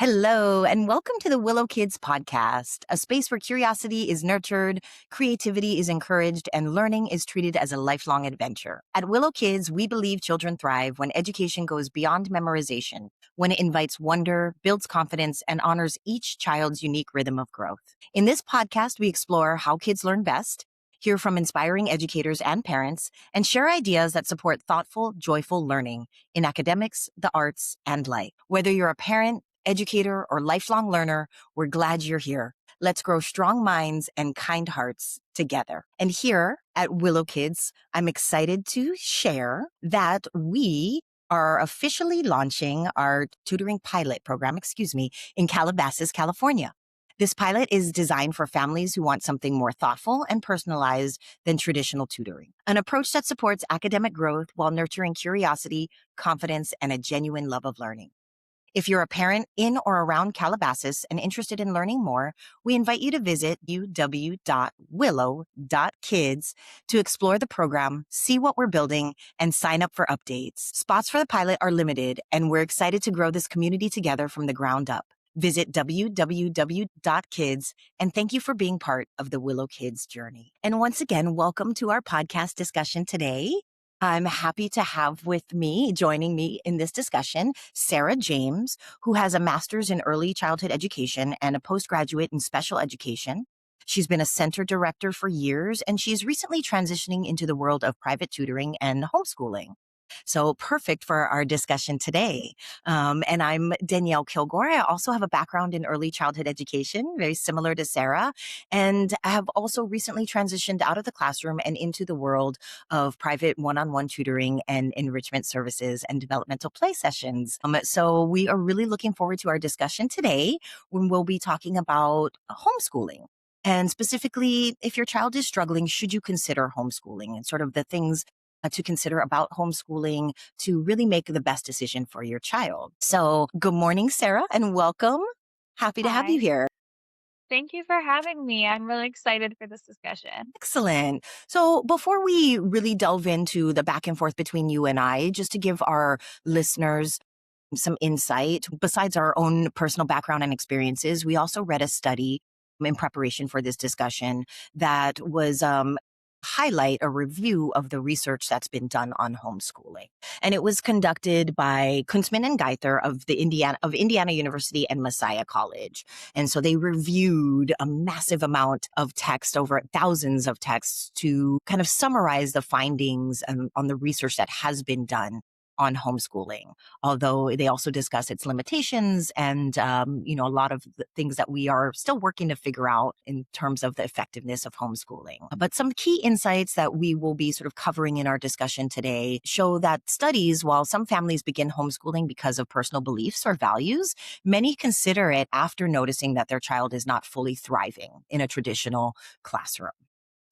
Hello, and welcome to the Willow Kids podcast, a space where curiosity is nurtured, creativity is encouraged, and learning is treated as a lifelong adventure. At Willow Kids, we believe children thrive when education goes beyond memorization, when it invites wonder, builds confidence, and honors each child's unique rhythm of growth. In this podcast, we explore how kids learn best, hear from inspiring educators and parents, and share ideas that support thoughtful, joyful learning in academics, the arts, and life. Whether you're a parent, educator, or lifelong learner, we're glad you're here. Let's grow strong minds and kind hearts together. And here at Willow Kids, I'm excited to share that we are officially launching our tutoring pilot program, in Calabasas, California. This pilot is designed for families who want something more thoughtful and personalized than traditional tutoring, an approach that supports academic growth while nurturing curiosity, confidence, and a genuine love of learning. If you're a parent in or around Calabasas and interested in learning more, we invite you to visit uw.willow.kids to explore the program, see what we're building, and sign up for updates. Spots for the pilot are limited, and we're excited to grow this community together from the ground up. Visit www.kids, and thank you for being part of the Willow Kids journey. And once again, welcome to our podcast discussion today. I'm happy to have with me, joining me in this discussion, Sarah James, who has a master's in early childhood education and a postgraduate in special education. She's been a center director for years, and she's recently transitioning into the world of private tutoring and homeschooling. So perfect for our discussion today. And I'm Danyel Kilgore. I also have a background in early childhood education, very similar to Sarah, and I have also recently transitioned out of the classroom and into the world of private one-on-one tutoring and enrichment services and developmental play sessions. So we are really looking forward to our discussion today when we'll be talking about homeschooling. And specifically, if your child is struggling, should you consider homeschooling and sort of the things to consider about homeschooling to really make the best decision for your child. So good morning, Sarah, and welcome. Happy to have you Hi. here. Thank you for having me. I'm really excited for this discussion. Excellent. So before we really delve into the back and forth between you and I, just to give our listeners some insight, besides our own personal background and experiences, we also read a study in preparation for this discussion that was highlight a review of the research that's been done on homeschooling. And it was conducted by Kuntzman and Geither of Indiana University and Messiah College. And so they reviewed a massive amount of text, over thousands of texts, to kind of summarize the findings on the research that has been done on homeschooling, although they also discuss its limitations and, a lot of the things that we are still working to figure out in terms of the effectiveness of homeschooling. But some key insights that we will be sort of covering in our discussion today show that studies, while some families begin homeschooling because of personal beliefs or values, many consider it after noticing that their child is not fully thriving in a traditional classroom.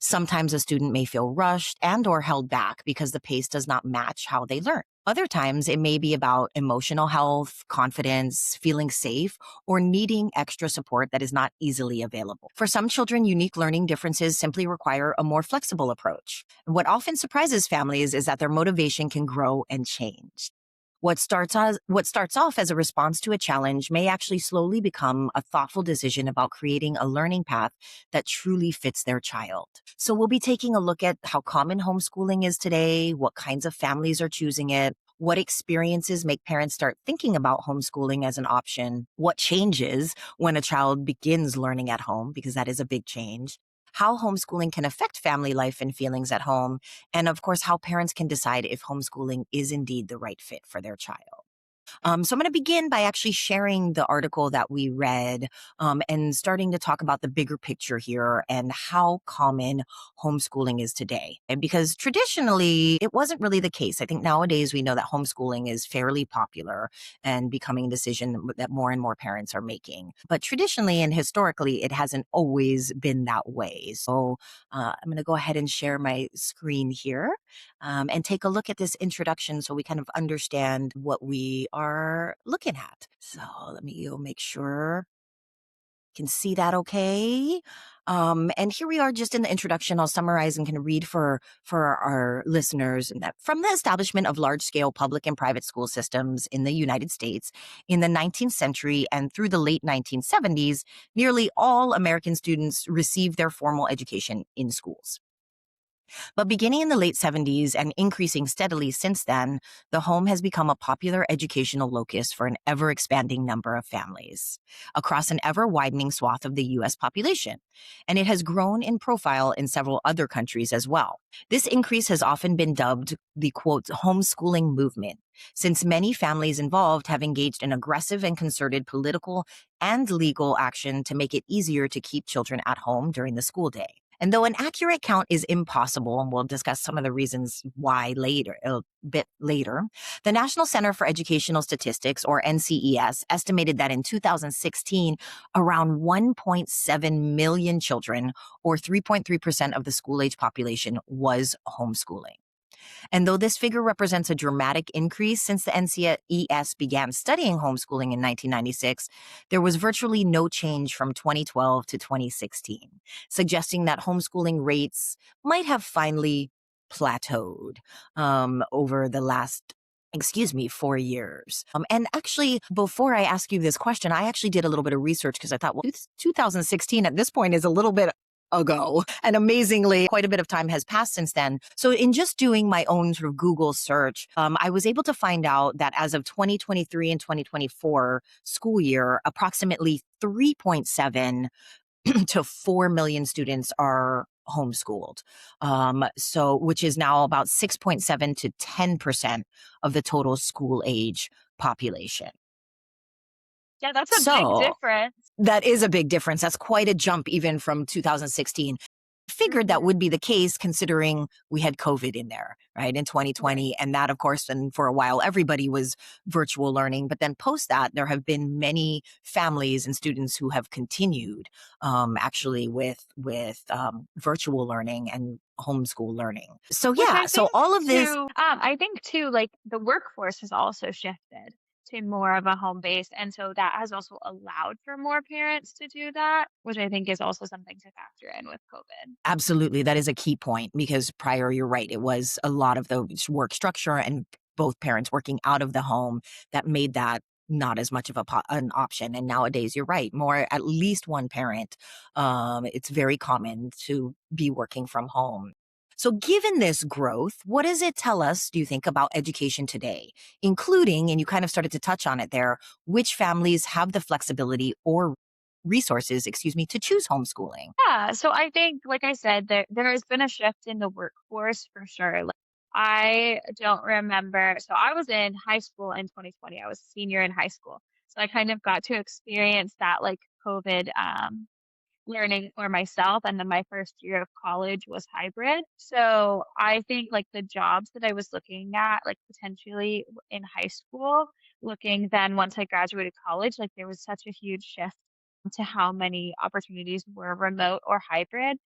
Sometimes a student may feel rushed and or held back because the pace does not match how they learn. Other times it may be about emotional health, confidence, feeling safe, or needing extra support that is not easily available. For some children, unique learning differences simply require a more flexible approach. What often surprises families is that their motivation can grow and change. What starts off as a response to a challenge may actually slowly become a thoughtful decision about creating a learning path that truly fits their child. So we'll be taking a look at how common homeschooling is today, what kinds of families are choosing it, what experiences make parents start thinking about homeschooling as an option, what changes when a child begins learning at home, because that is a big change, how homeschooling can affect family life and feelings at home, and of course, how parents can decide if homeschooling is indeed the right fit for their child. So I'm going to begin by actually sharing the article that we read and starting to talk about the bigger picture here and how common homeschooling is today. And because traditionally, it wasn't really the case. I think nowadays we know that homeschooling is fairly popular and becoming a decision that more and more parents are making. But traditionally and historically, it hasn't always been that way. So I'm going to go ahead and share my screen here and take a look at this introduction so we kind of understand what we are looking at. So let me go make sure. Can see that okay? And here we are just in the introduction. I'll summarize and can read for our listeners that from the establishment of large-scale public and private school systems in the United States in the 19th century and through the late 1970s, nearly all American students received their formal education in schools. But beginning in the late 70s and increasing steadily since then, the home has become a popular educational locus for an ever expanding number of families across an ever widening swath of the US population. And it has grown in profile in several other countries as well. This increase has often been dubbed the quote, homeschooling movement, since many families involved have engaged in aggressive and concerted political and legal action to make it easier to keep children at home during the school day. And though an accurate count is impossible, and we'll discuss some of the reasons why later, a bit later, the National Center for Educational Statistics, or NCES, estimated that in 2016, around 1.7 million children, or 3.3% of the school-age population, was homeschooling. And though this figure represents a dramatic increase since the NCES began studying homeschooling in 1996, there was virtually no change from 2012 to 2016, suggesting that homeschooling rates might have finally plateaued over the last 4 years. And actually, before I ask you this question, I actually did a little bit of research because I thought, well, 2016 at this point is a little bit ago. And amazingly, quite a bit of time has passed since then. So in just doing my own sort of Google search, I was able to find out that as of 2023 and 2024 school year, approximately 3.7 to 4 million students are homeschooled. So which is now about 6.7 to 10% of the total school age population. Yeah, that's a big So difference. that is a big difference. That's quite a jump even from 2016. Figured that Mhm. would be the case considering we had COVID in there, right, in Right. 2020. And that, of course, and for a while, everybody was virtual learning. But then post that, there have been many families and students who have continued actually with virtual learning and homeschool learning. So Which yeah, so all of this. I think too, like the workforce has also shifted to more of a home base. And so that has also allowed for more parents to do that, which I think is also something to factor in with COVID. Absolutely. That is a key point because prior, you're right, it was a lot of the work structure and both parents working out of the home that made that not as much of an option. And nowadays, you're right, more at least one parent. It's very common to be working from home. So, given this growth, what does it tell us, do you think, about education today, including, and you kind of started to touch on it there, which families have the flexibility or resources, to choose homeschooling? Yeah, so I think, like I said, there has been a shift in the workforce for sure. Like, I don't remember. So I was in high school in 2020. I was a senior in high school, so I kind of got to experience that like COVID learning for myself. And then my first year of college was hybrid. So I think like the jobs that I was looking at, like potentially in high school, looking then once I graduated college, like there was such a huge shift to how many opportunities were remote or hybrid,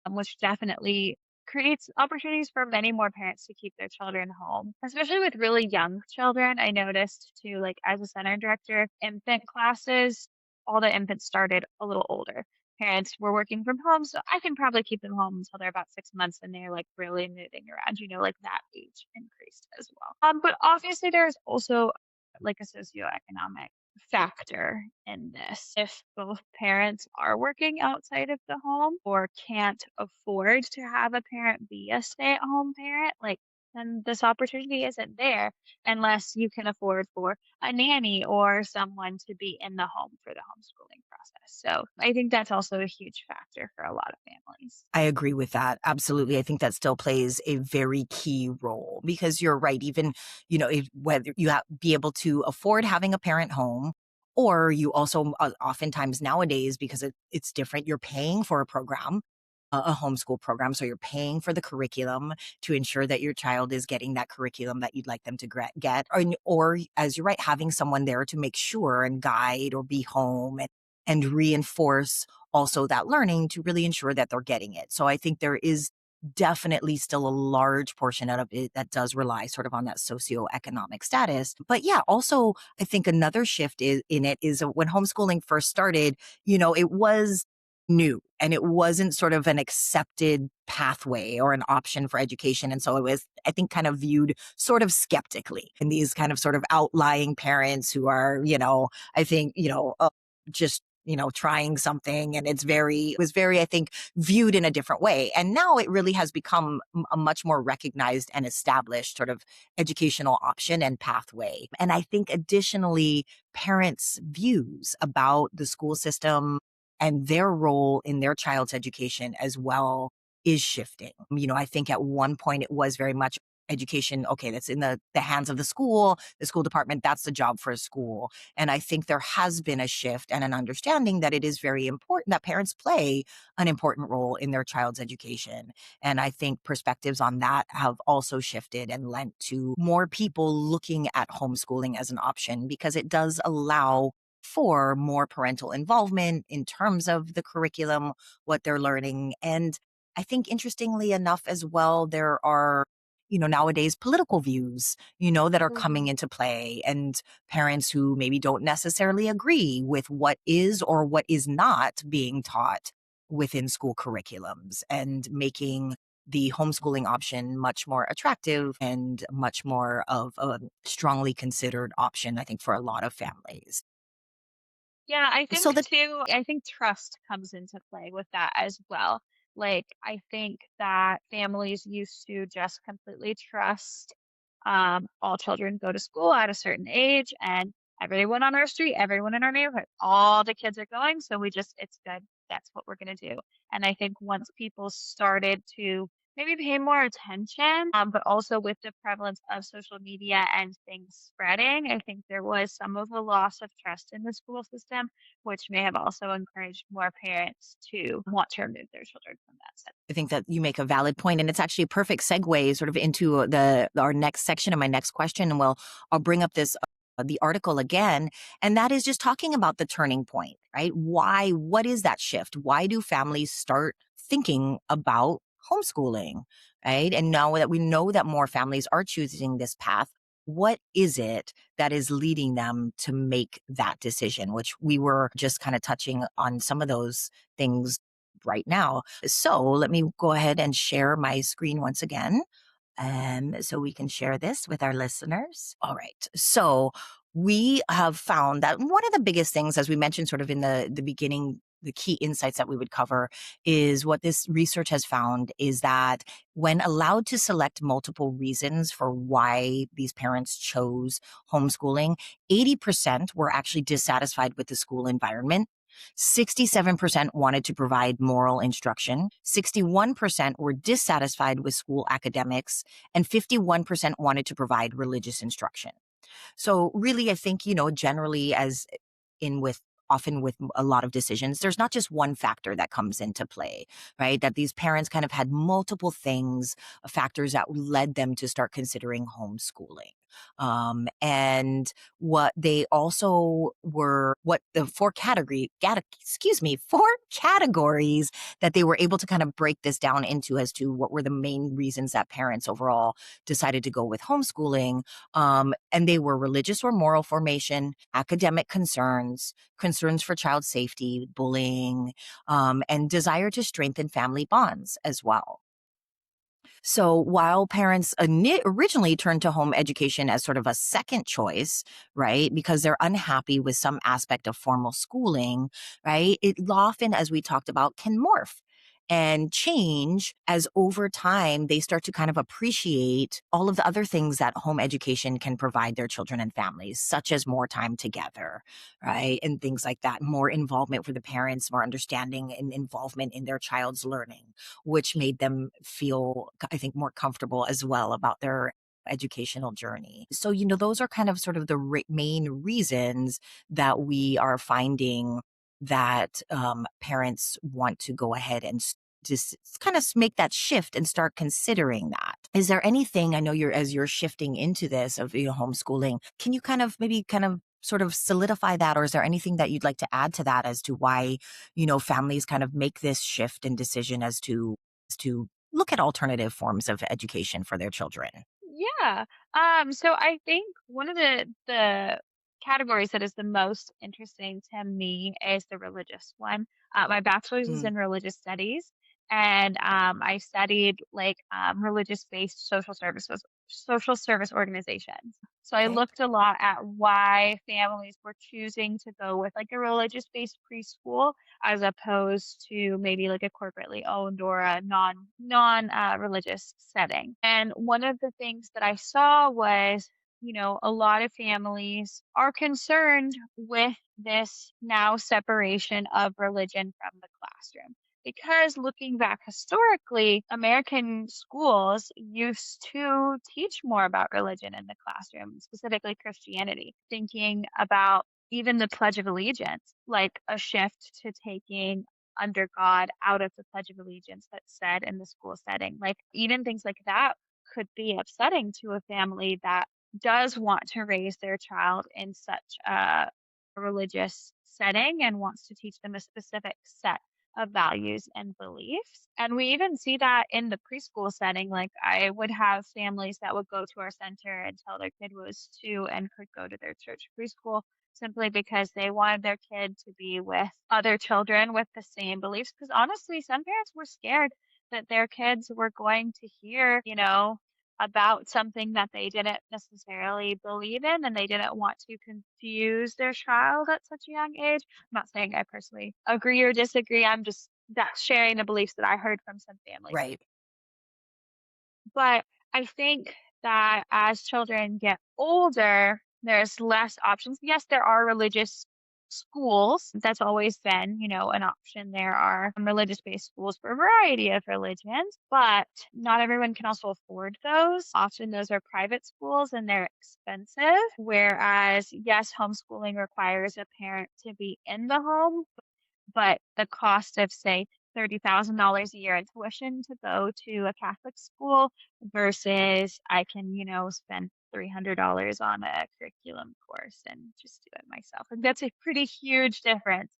which definitely creates opportunities for many more parents to keep their children home, especially with really young children. I noticed too, like as a center director, infant classes, all the infants started a little older. Parents were working from home, so I can probably keep them home until they're about 6 months and they're like really moving around, like that age increased as well. But obviously, there's also like a socioeconomic factor in this. If both parents are working outside of the home or can't afford to have a parent be a stay-at-home parent, like then this opportunity isn't there unless you can afford for a nanny or someone to be in the home for the homeschooling process. So I think that's also a huge factor for a lot of families. I agree with that. Absolutely. I think that still plays a very key role because you're right. Even, if, whether you be able to afford having a parent home, or you also oftentimes nowadays, because it's different, you're paying for a program, a homeschool program. So you're paying for the curriculum to ensure that your child is getting that curriculum that you'd like them to get. Or as you're right, having someone there to make sure and guide or be home and reinforce also that learning to really ensure that they're getting it. So I think there is definitely still a large portion of it that does rely sort of on that socioeconomic status. But yeah, also I think another shift in it is when homeschooling first started, it was new and it wasn't sort of an accepted pathway or an option for education. And so it was, I think, kind of viewed sort of skeptically. And these kind of sort of outlying parents who are, I think, just, trying something. And it was very, I think, viewed in a different way. And now it really has become a much more recognized and established sort of educational option and pathway. And I think additionally, parents' views about the school system and their role in their child's education as well is shifting. I think at one point it was very much education, okay, that's in the hands of the school department, that's the job for a school. And I think there has been a shift and an understanding that it is very important that parents play an important role in their child's education. And I think perspectives on that have also shifted and lent to more people looking at homeschooling as an option because it does allow for more parental involvement in terms of the curriculum, what they're learning. And I think interestingly enough as well, there are, nowadays political views, that are coming Mhm. into play and parents who maybe don't necessarily agree with what is or what is not being taught within school curriculums and making the homeschooling option much more attractive and much more of a strongly considered option, I think, for a lot of families. Yeah, I So think the too, I think trust comes into play with that as well. Like, I think that families used to just completely trust all children go to school at a certain age, and everyone on our street, everyone in our neighborhood, all the kids are going. So it's good. That's what we're going to do. And I think once people started to maybe pay more attention, but also with the prevalence of social media and things spreading, I think there was some of a loss of trust in the school system, which may have also encouraged more parents to want to remove their children from that setting. I think that you make a valid point, and it's actually a perfect segue sort of into our next section and my next question. And I'll bring up this the article again, and that is just talking about the turning point, right? Why? What is that shift? Why do families start thinking about homeschooling, right? And now that we know that more families are choosing this path, what is it that is leading them to make that decision? Which we were just kind of touching on some of those things right now. So let me go ahead and share my screen once again. So we can share this with our listeners. All right. So we have found that one of the biggest things, as we mentioned sort of in the beginning, the key insights that we would cover is what this research has found is that when allowed to select multiple reasons for why these parents chose homeschooling, 80% were actually dissatisfied with the school environment. 67% wanted to provide moral instruction. 61% were dissatisfied with school academics, and 51% wanted to provide religious instruction. So really, I think, generally as in with often with a lot of decisions, there's not just one factor that comes into play, right? That these parents kind of had multiple things, factors that led them to start considering homeschooling. And what they also were, what the four categories that they were able to kind of break this down into as to what were the main reasons that parents overall decided to go with homeschooling. And they were religious or moral formation, academic concerns, concerns for child safety, bullying, and desire to strengthen family bonds as well. So while parents originally turned to home education as sort of a second choice, right, because they're unhappy with some aspect of formal schooling, right, it often, as we talked about, can morph and change as over time they start to kind of appreciate all of the other things that home education can provide their children and families, such as more time together, right, and things like that, more involvement for the parents, more understanding and involvement in their child's learning, which made them feel, I think, more comfortable as well about their educational journey. So, those are kind of sort of the main reasons that we are finding that parents want to go ahead and just kind of make that shift and start considering that. Is there anything, I know as you're shifting into this of, homeschooling, can you kind of maybe kind of sort of solidify that, or is there anything that you'd like to add to that as to why, families kind of make this shift and decision as to look at alternative forms of education for their children? Yeah. So I think one of the categories that is the most interesting to me is the religious one. My bachelor's is Mm, in religious studies, and I studied like religious-based social service organizations. So I okay. looked a lot at why families were choosing to go with like a religious-based preschool as opposed to maybe like a corporately owned or a non religious setting. And one of the things that I saw was, a lot of families are concerned with this now separation of religion from the classroom. Because looking back historically, American schools used to teach more about religion in the classroom, specifically Christianity, thinking about even the Pledge of Allegiance, like a shift to taking under God out of the Pledge of Allegiance that's said in the school setting. Like, even things like that could be upsetting to a family that does want to raise their child in such a religious setting and wants to teach them a specific set of values and beliefs. And we even see that in the preschool setting. Like, I would have families that would go to our center until their kid was 2 and could go to their church preschool simply because they wanted their kid to be with other children with the same beliefs. Because honestly, some parents were scared that their kids were going to hear, about something that they didn't necessarily believe in and they didn't want to confuse their child at such a young age. I'm not saying I personally agree or disagree. I'm just that sharing the beliefs that I heard from some families. Right. But I think that as children get older, there's less options. Yes, there are religious schools. That's always been, an option. There are religious-based schools for a variety of religions, but not everyone can also afford those. Often those are private schools and they're expensive. Whereas, yes, homeschooling requires a parent to be in the home, but the cost of, say, $30,000 a year in tuition to go to a Catholic school versus I can, spend $300 on a curriculum course and just do it myself. Like, that's a pretty huge difference.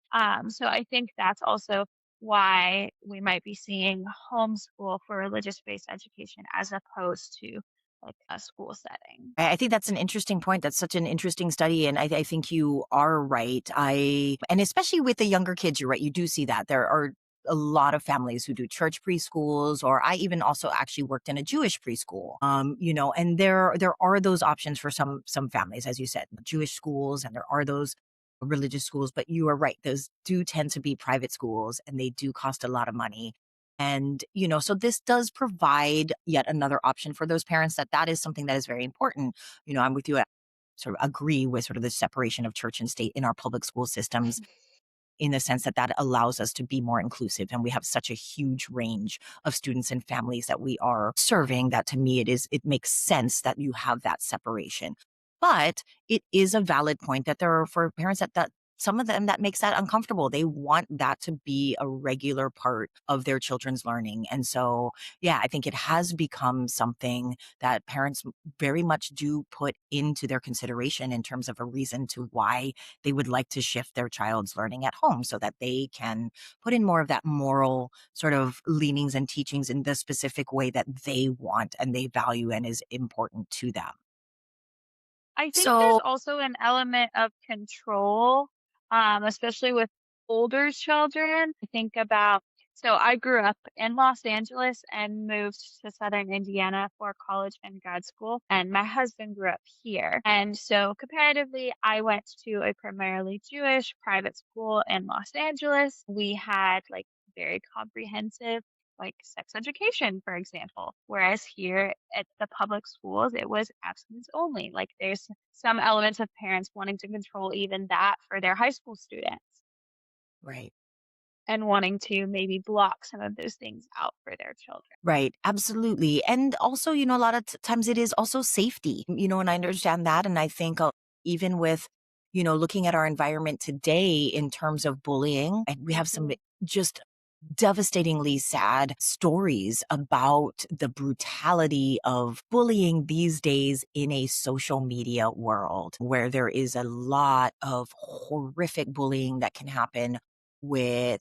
So I think that's also why we might be seeing homeschool for religious-based education as opposed to like a school setting. I think that's an interesting point. That's such an interesting study, and I think you are right. And especially with the younger kids, you're right. You do see that there are a lot of families who do church preschools, or I even also actually worked in a Jewish preschool. And there are those options for some families, as you said, Jewish schools, and there are those religious schools. But you are right; those do tend to be private schools, and they do cost a lot of money. And, so this does provide yet another option for those parents that is something that is very important. I'm with you. I sort of agree with sort of the separation of church and state in our public school systems in the sense that allows us to be more inclusive. And we have such a huge range of students and families that we are serving that to me, it makes sense that you have that separation. But it is a valid point that there are for parents that some of them that makes that uncomfortable. They want that to be a regular part of their children's learning. And so, yeah, I think it has become something that parents very much do put into their consideration in terms of a reason to why they would like to shift their child's learning at home so that they can put in more of that moral sort of leanings and teachings in the specific way that they want and they value and is important to them. I think there's So, also an element of control, especially with older children. I think about, so I grew up in Los Angeles and moved to Southern Indiana for college and grad school, and my husband grew up here. And so comparatively, I went to a primarily Jewish private school in Los Angeles. We had like very comprehensive like sex education, for example. Whereas here at the public schools, it was abstinence only. Like, there's some elements of parents wanting to control even that for their high school students right. and wanting to maybe block some of those things out for their children. Right, absolutely. And also, a lot of times it is also safety, and I understand that. And I think even with, looking at our environment today in terms of bullying, and we have some Mhm. just devastatingly sad stories about the brutality of bullying these days in a social media world where there is a lot of horrific bullying that can happen with,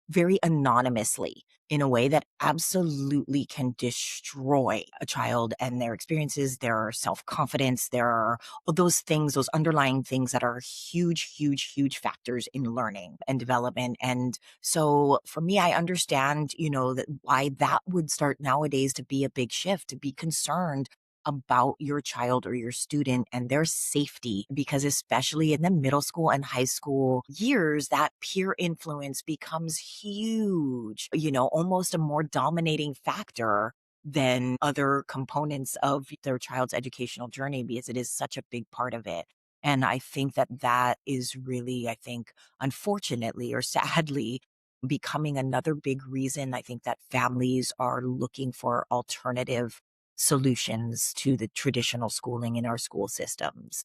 very anonymously in a way that absolutely can destroy a child and their experiences, their self confidence, their all those things, those underlying things that are huge, huge, huge factors in learning and development. And so for me, I understand, that why that would start nowadays to be a big shift, to be concerned about your child or your student and their safety, because especially in the middle school and high school years, that peer influence becomes huge, almost a more dominating factor than other components of their child's educational journey, because it is such a big part of it. And I think that that is really, I think, unfortunately or sadly, becoming another big reason I think that families are looking for alternative solutions to the traditional schooling in our school systems.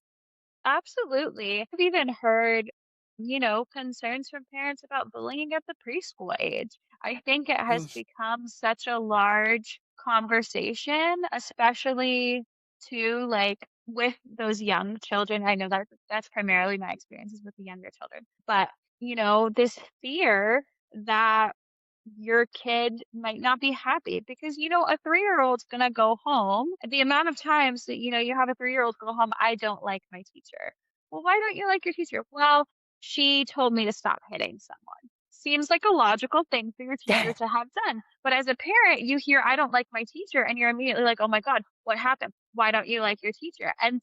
Absolutely. I've even heard, concerns from parents about bullying at the preschool age. I think it has Mm. become such a large conversation, especially to like with those young children. I know that that's primarily my experiences with the younger children, but this fear that your kid might not be happy because a 3-year-old's gonna go home. The amount of times that you have a 3-year-old go home, I don't like my teacher. Well, why don't you like your teacher? Well, she told me to stop hitting someone. Seems like a logical thing for your teacher to have done. But as a parent, you hear I don't like my teacher and you're immediately like, "Oh my god, what happened? Why don't you like your teacher?" And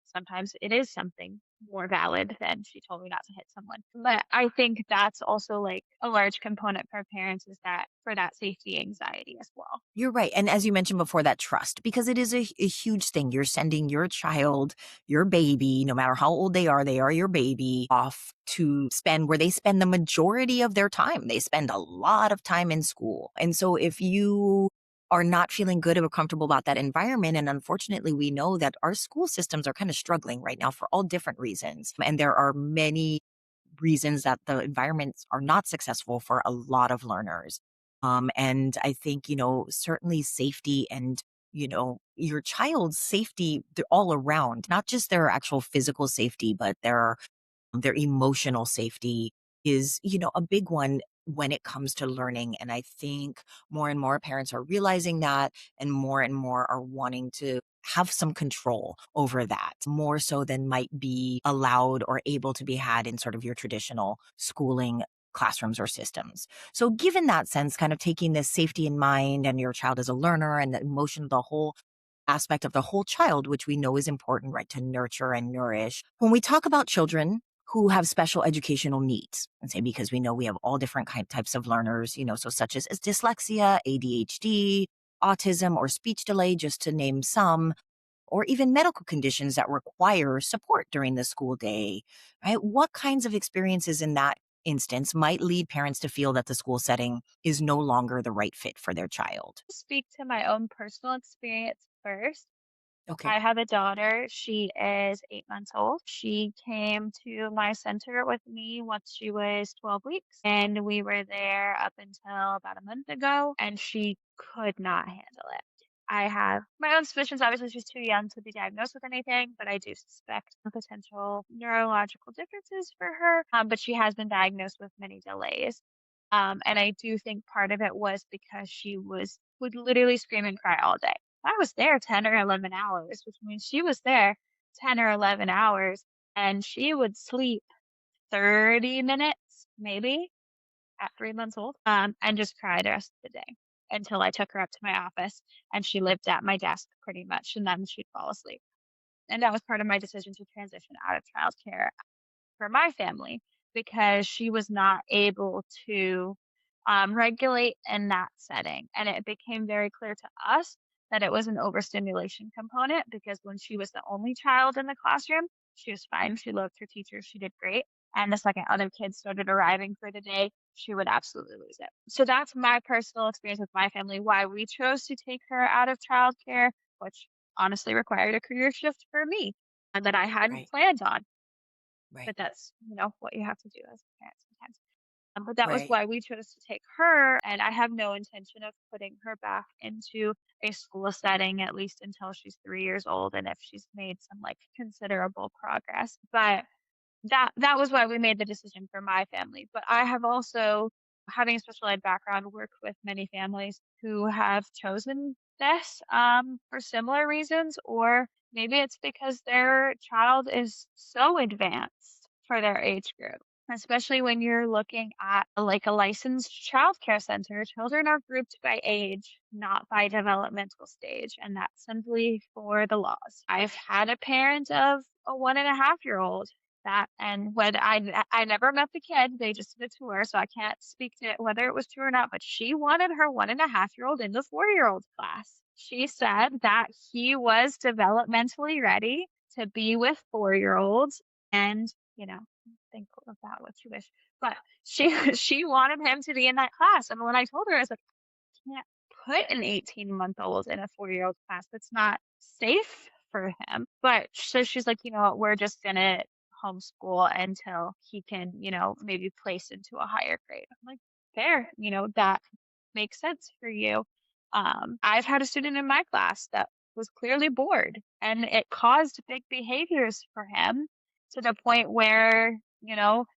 sometimes it is something more valid than she told me not to hit someone. But I think that's also like a large component for parents is that for that safety anxiety as well. You're right, and as you mentioned before, that trust, because it is a huge thing. You're sending your child, your baby, no matter how old they are your baby, off to spend where they spend the majority of their time. They spend a lot of time in school, and so if you are not feeling good or comfortable about that environment, and unfortunately, we know that our school systems are kind of struggling right now for all different reasons, and there are many reasons that the environments are not successful for a lot of learners. And I think, certainly safety and, your child's safety all around, not just their actual physical safety, but their emotional safety is, a big one when it comes to learning. And I think more and more parents are realizing that, and more are wanting to have some control over that, more so than might be allowed or able to be had in sort of your traditional schooling classrooms or systems. So given that sense, kind of taking this safety in mind and your child as a learner and the emotion, the whole aspect of the whole child, which we know is important, right, to nurture and nourish. When we talk about children who have special educational needs, and say because we know we have all different types of learners, so such as dyslexia, ADHD, autism, or speech delay, just to name some, or even medical conditions that require support during the school day, right? What kinds of experiences in that instance might lead parents to feel that the school setting is no longer the right fit for their child? Speak to my own personal experience first. Okay. I have a daughter. She is 8 months old. She came to my center with me once she was 12 weeks, and we were there up until about a month ago, and she could not handle it. I have my own suspicions. Obviously, she's too young to be diagnosed with anything, but I do suspect potential neurological differences for her. But she has been diagnosed with many delays. And I do think part of it was because she would literally scream and cry all day. I was there 10 or 11 hours, which means she was there 10 or 11 hours, and she would sleep 30 minutes, maybe, at 3 months old, and just cry the rest of the day until I took her up to my office, and she lived at my desk pretty much, and then she'd fall asleep. And that was part of my decision to transition out of childcare for my family because she was not able to regulate in that setting. And it became very clear to us that it was an overstimulation component because when she was the only child in the classroom, she was fine. She loved her teachers. She did great. And the second other kids started arriving for the day, she would absolutely lose it. So that's my personal experience with my family, why we chose to take her out of childcare, which honestly required a career shift for me and that I hadn't Right. planned on. Right. But that's, what you have to do as a parent sometimes. But that was Right. why we chose to take her, and I have no intention of putting her back into a school setting, at least until she's 3 years old and if she's made some, like, considerable progress. But that was why we made the decision for my family. But I have also having a special ed background, work with many families who have chosen this for similar reasons, or maybe it's because their child is so advanced for their age group. Especially when you're looking at like a licensed childcare center, children are grouped by age, not by developmental stage, and that's simply for the laws. I've had a parent of a 1.5-year-old that, and when I never met the kid, they just did a tour, so I can't speak to whether it was true or not, but she wanted her 1.5-year-old in the 4-year-old class. She said that he was developmentally ready to be with 4-year-olds and, you know, think about what you wish. But she she wanted him to be in that class. And when I told her, I was like, can't put an 18-month-old in a 4-year-old class. That's not safe for him. But so she's like, you know what, we're just gonna homeschool until he can, maybe place into a higher grade. I'm like, fair, that makes sense for you. I've had a student in my class that was clearly bored and it caused big behaviors for him to the point where,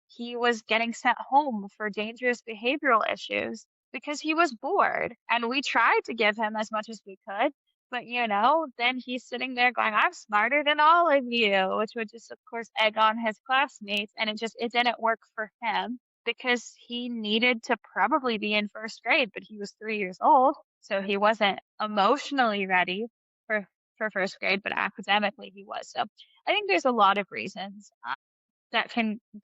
he was getting sent home for dangerous behavioral issues because he was bored. And we tried to give him as much as we could. But, then he's sitting there going, I'm smarter than all of you, which would just, of course, egg on his classmates. And it didn't work for him because he needed to probably be in first grade, but he was 3 years old. So he wasn't emotionally ready for, for first grade, but academically he was. So I think there's a lot of reasons that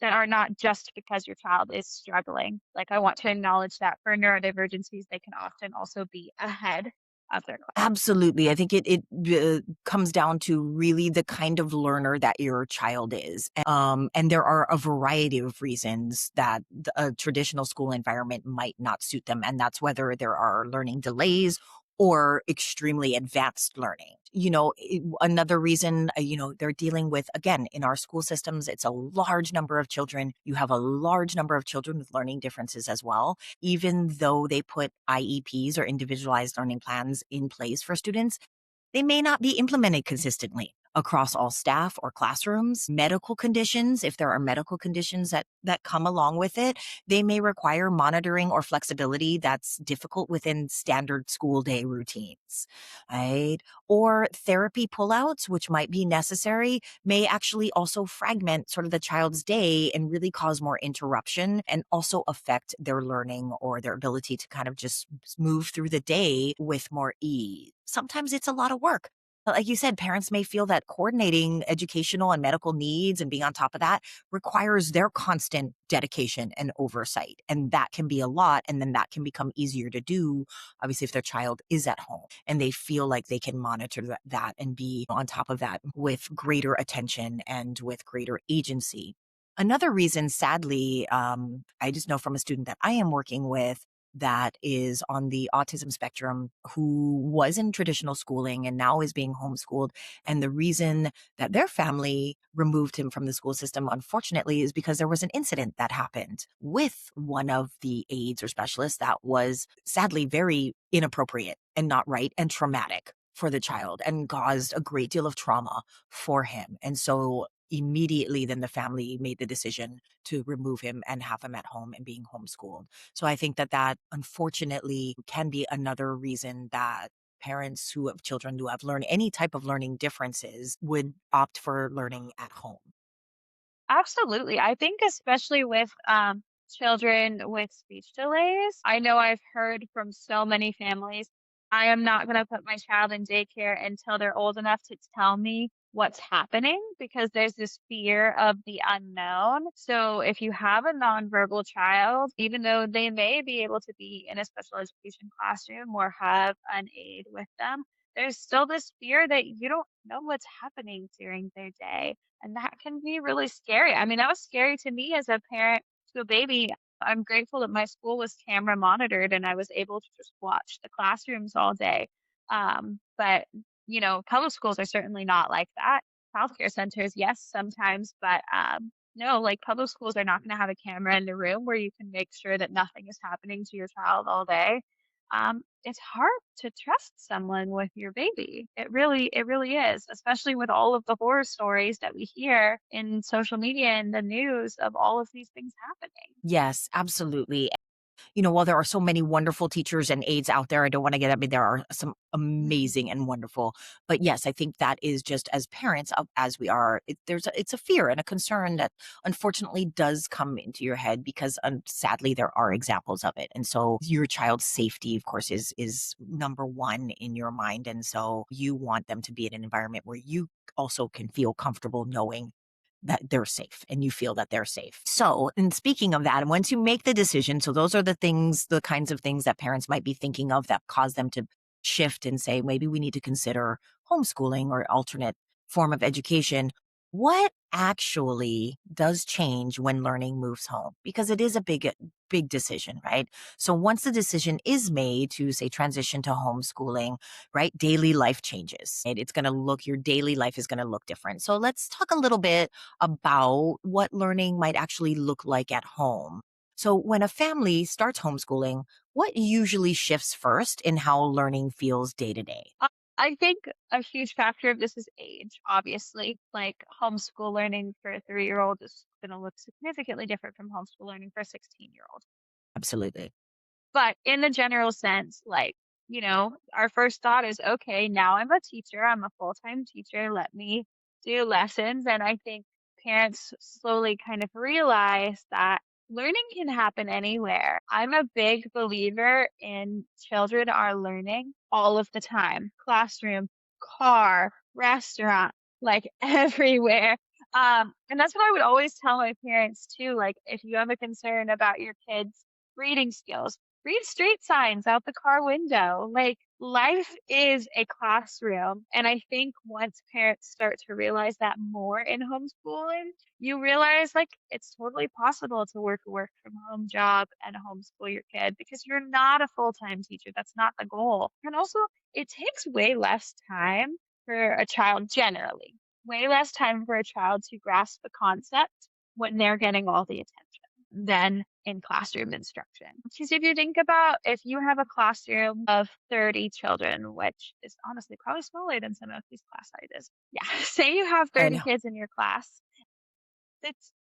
are not just because your child is struggling. Like, I want to acknowledge that for neurodivergencies, they can often also be ahead of their class. Absolutely. I think it comes down to really the kind of learner that your child is. And there are a variety of reasons that a traditional school environment might not suit them. And that's whether there are learning delays or extremely advanced learning. Another reason, they're dealing with, again, in our school systems, it's a large number of children. You have a large number of children with learning differences as well. Even though they put IEPs or individualized learning plans in place for students, they may not be implemented consistently across all staff or classrooms. Medical conditions, if there are medical conditions that come along with it, they may require monitoring or flexibility that's difficult within standard school day routines, right? Or therapy pullouts, which might be necessary, may actually also fragment sort of the child's day and really cause more interruption and also affect their learning or their ability to kind of just move through the day with more ease. Sometimes it's a lot of work. Like you said, parents may feel that coordinating educational and medical needs and being on top of that requires their constant dedication and oversight. And that can be a lot. And then that can become easier to do, obviously, if their child is at home and they feel like they can monitor that and be on top of that with greater attention and with greater agency. Another reason, sadly, I just know from a student that I am working with that is on the autism spectrum who was in traditional schooling and now is being homeschooled. And the reason that their family removed him from the school system, unfortunately, is because there was an incident that happened with one of the aides or specialists that was sadly very inappropriate and not right and traumatic for the child and caused a great deal of trauma for him. And so immediately then the family made the decision to remove him and have him at home and being homeschooled. So I think that unfortunately can be another reason that parents who have children who have learned any type of learning differences would opt for learning at home. Absolutely. I think especially with children with speech delays, I know I've heard from so many families, I am not going to put my child in daycare until they're old enough to tell me what's happening because there's this fear of the unknown. So if you have a nonverbal child, even though they may be able to be in a special education classroom or have an aide with them, there's still this fear that you don't know what's happening during their day. And that can be really scary. I mean, that was scary to me as a parent to a baby. I'm grateful that my school was camera monitored and I was able to just watch the classrooms all day. But, public schools are certainly not like that. Childcare centers, yes, sometimes, but no, like public schools are not going to have a camera in the room where you can make sure that nothing is happening to your child all day. It's hard to trust someone with your baby. It really is, especially with all of the horror stories that we hear in social media and the news of all of these things happening. Yes, absolutely. While there are so many wonderful teachers and aides out there, I don't want to get, I mean, there are some Mhm. amazing and wonderful, but yes, I think that is just as parents, as we are, it's a fear and a concern that unfortunately does come into your head because sadly there are examples of it. And so your child's safety, of course, is number one in your mind. And so you want them to be in an environment where you also can feel comfortable knowing that they're safe and you feel that they're safe. So, and speaking of that, once you make the decision, so those are the kinds of things that parents might be thinking of that cause them to shift and say, maybe we need to consider homeschooling or alternate form of education. What actually does change when learning moves home? Because it is a big decision, right? So once the decision is made to say transition to homeschooling, right? Daily life changes. It's going to look, your daily life is going to look different. So let's talk a little bit about what learning might actually look like at home. So when a family starts homeschooling, what usually shifts first in how learning feels day to day? Uh, I think a huge factor of this is age, obviously. Like homeschool learning for a 3-year-old is going to look significantly different from homeschool learning for a 16-year-old. Absolutely. But in the general sense, our first thought is, okay, now I'm a teacher. I'm a full-time teacher. Let me do lessons. And I think parents slowly kind of realize that learning can happen anywhere. I'm a big believer in children are learning all of the time. Classroom, car, restaurant, like everywhere. And that's what I would always tell my parents too. Like, if you have a concern about your kids' reading skills, read street signs out the car window. Like, life is a classroom. And I think once parents start to realize that more in homeschooling, you realize like it's totally possible to work from home job and homeschool your kid because you're not a full-time teacher. That's not the goal. And also, it takes way less time for a child generally, way less time for a child to grasp the concept when they're getting all the attention than in classroom instruction. Because if you have a classroom of 30 children, which is honestly probably smaller than some of these class sizes. Yeah. Say you have I 30 know. kids in your class, it's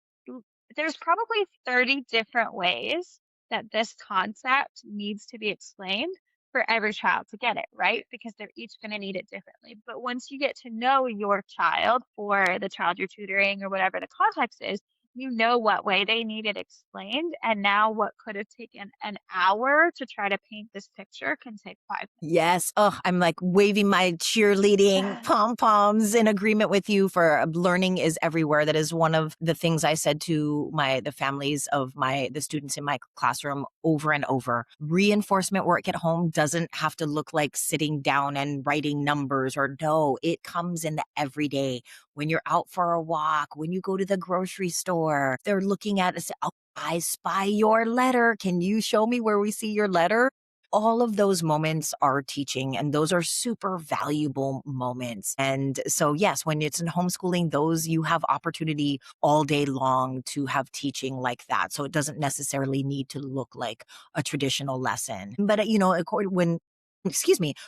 there's probably 30 different ways that this concept needs to be explained for every child to get it, right? Because they're each going to need it differently. But once you get to know your child or the child you're tutoring or whatever the context is, you know what way they need it explained. And now what could have taken an hour to try to paint this picture can take 5 minutes. Yes. Oh, I'm like waving my cheerleading pom poms in agreement with you for learning is everywhere. That is one of the things I said to the families of the students in my classroom over and over. Reinforcement work at home doesn't have to look like sitting down and writing numbers or no, it comes in the everyday. When you're out for a walk, when you go to the grocery store, they're looking at us. Oh, I spy your letter. Can you show me where we see your letter? All of those moments are teaching and those are super valuable moments. And so, yes, when it's in homeschooling, those you have opportunity all day long to have teaching like that. So it doesn't necessarily need to look like a traditional lesson. But,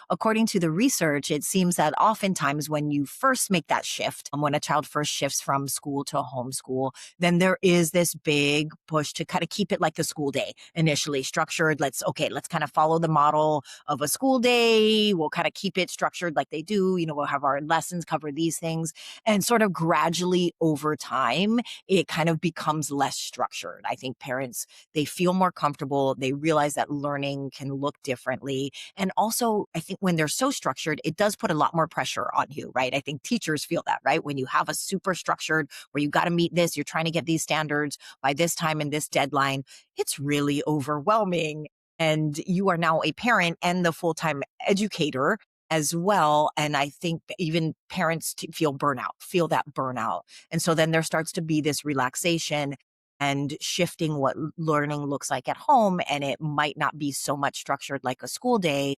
according to the research, it seems that oftentimes when you first make that shift, when a child first shifts from school to homeschool, then there is this big push to kind of keep it like the school day initially structured. Let's kind of follow the model of a school day. We'll kind of keep it structured like they do. We'll have our lessons cover these things. And sort of gradually over time, it kind of becomes less structured. I think parents, they feel more comfortable. They realize that learning can look differently. And also, I think when they're so structured, it does put a lot more pressure on you, right? I think teachers feel that, right? When you have a super structured where you got to meet this, you're trying to get these standards by this time and this deadline, it's really overwhelming. And you are now a parent and the full-time educator as well. And I think even parents feel that burnout. And so then there starts to be this relaxation and shifting what learning looks like at home. And it might not be so much structured like a school day,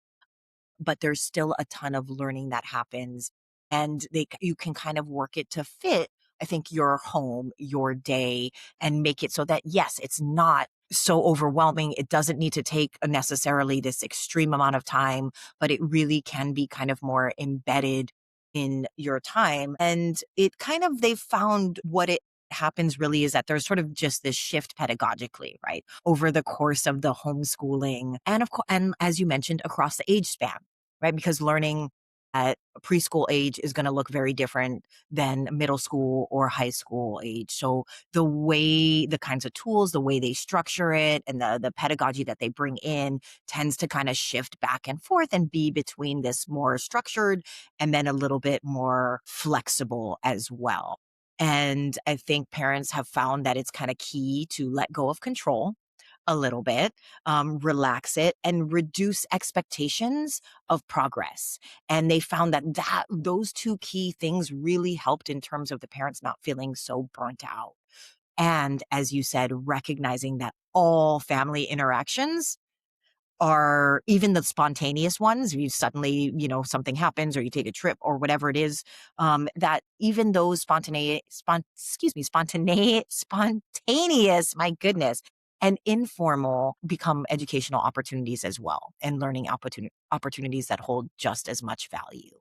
but there's still a ton of learning that happens and you can kind of work it to fit, I think, your home, your day, and make it so that yes, it's not so overwhelming. It doesn't need to take necessarily this extreme amount of time, but it really can be kind of more embedded in your time. And they've found happens really is that there's sort of just this shift pedagogically, right, over the course of the homeschooling, and of course, and as you mentioned, across the age span, right? Because learning at preschool age is going to look very different than middle school or high school age. So the kinds of tools, the way they structure it, and the pedagogy that they bring in tends to kind of shift back and forth and be between this more structured and then a little bit more flexible as well. And I think parents have found that it's kind of key to let go of control a little bit, relax it, and reduce expectations of progress. And they found that those two key things really helped in terms of the parents not feeling so burnt out. And as you said, recognizing that all family interactions are, even the spontaneous ones, you suddenly, something happens or you take a trip or whatever it is, that even those spontaneous, my goodness, and informal become educational opportunities as well, and learning opportunities that hold just as much value.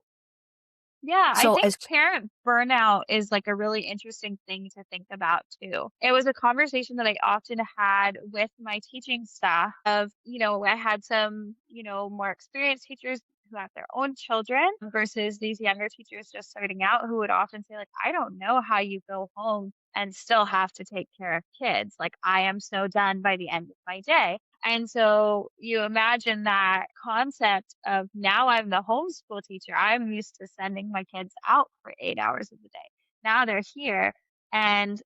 Yeah, I So think as parent burnout is like a really interesting thing to think about too. It was a conversation that I often had with my teaching staff of, I had some, more experienced teachers who have their own children versus these younger teachers just starting out who would often say like, I don't know how you go home and still have to take care of kids. Like I am so done by the end of my day. And so you imagine that concept of now I'm the homeschool teacher. I'm used to sending my kids out for 8 hours of the day. Now they're here and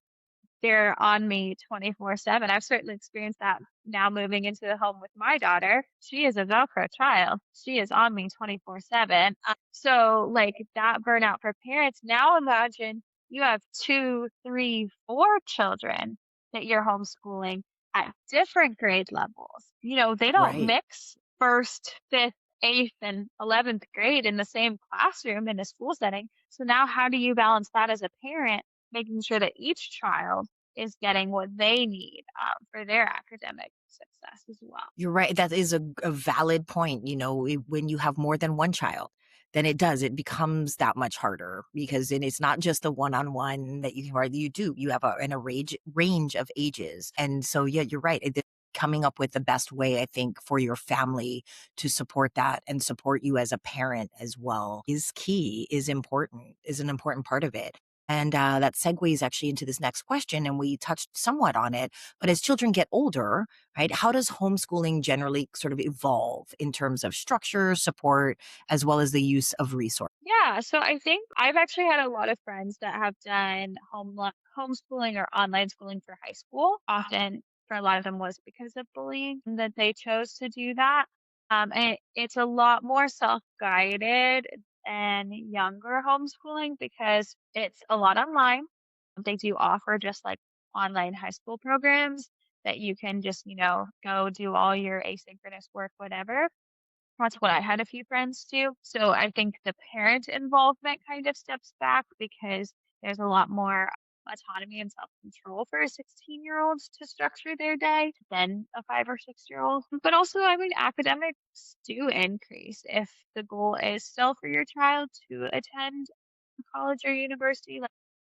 they're on me 24/7. I've certainly experienced that now moving into the home with my daughter. She is a Velcro child. She is on me 24/7. So, like that burnout for parents. Now imagine you have two, three, four children that you're homeschooling at different grade levels. They don't right. mix first, fifth, eighth, and 11th grade in the same classroom in a school setting. So now how do you balance that as a parent? Making sure that each child is getting what they need for their academic success as well. You're right. That is a valid point. When you have more than one child, then it becomes that much harder because then it's not just the one on one that you can, right? You have range of ages. And so, yeah, you're right. Coming up with the best way, I think, for your family to support that and support you as a parent as well is key, is an important part of it. And that segues actually into this next question, and we touched somewhat on it. But as children get older, right? How does homeschooling generally sort of evolve in terms of structure, support, as well as the use of resources? Yeah, so I think I've actually had a lot of friends that have done homeschooling or online schooling for high school. Often, for a lot of them, was because of bullying that they chose to do that. And it's a lot more self-guided and younger homeschooling because it's a lot online. They do offer just like online high school programs that you can just, go do all your asynchronous work, whatever. That's what I had a few friends do. So I think the parent involvement kind of steps back because there's a lot more autonomy and self-control for a 16-year-old to structure their day than a 5 or 6-year-old. But also, I mean, academics do increase if the goal is still for your child to attend college or university. Like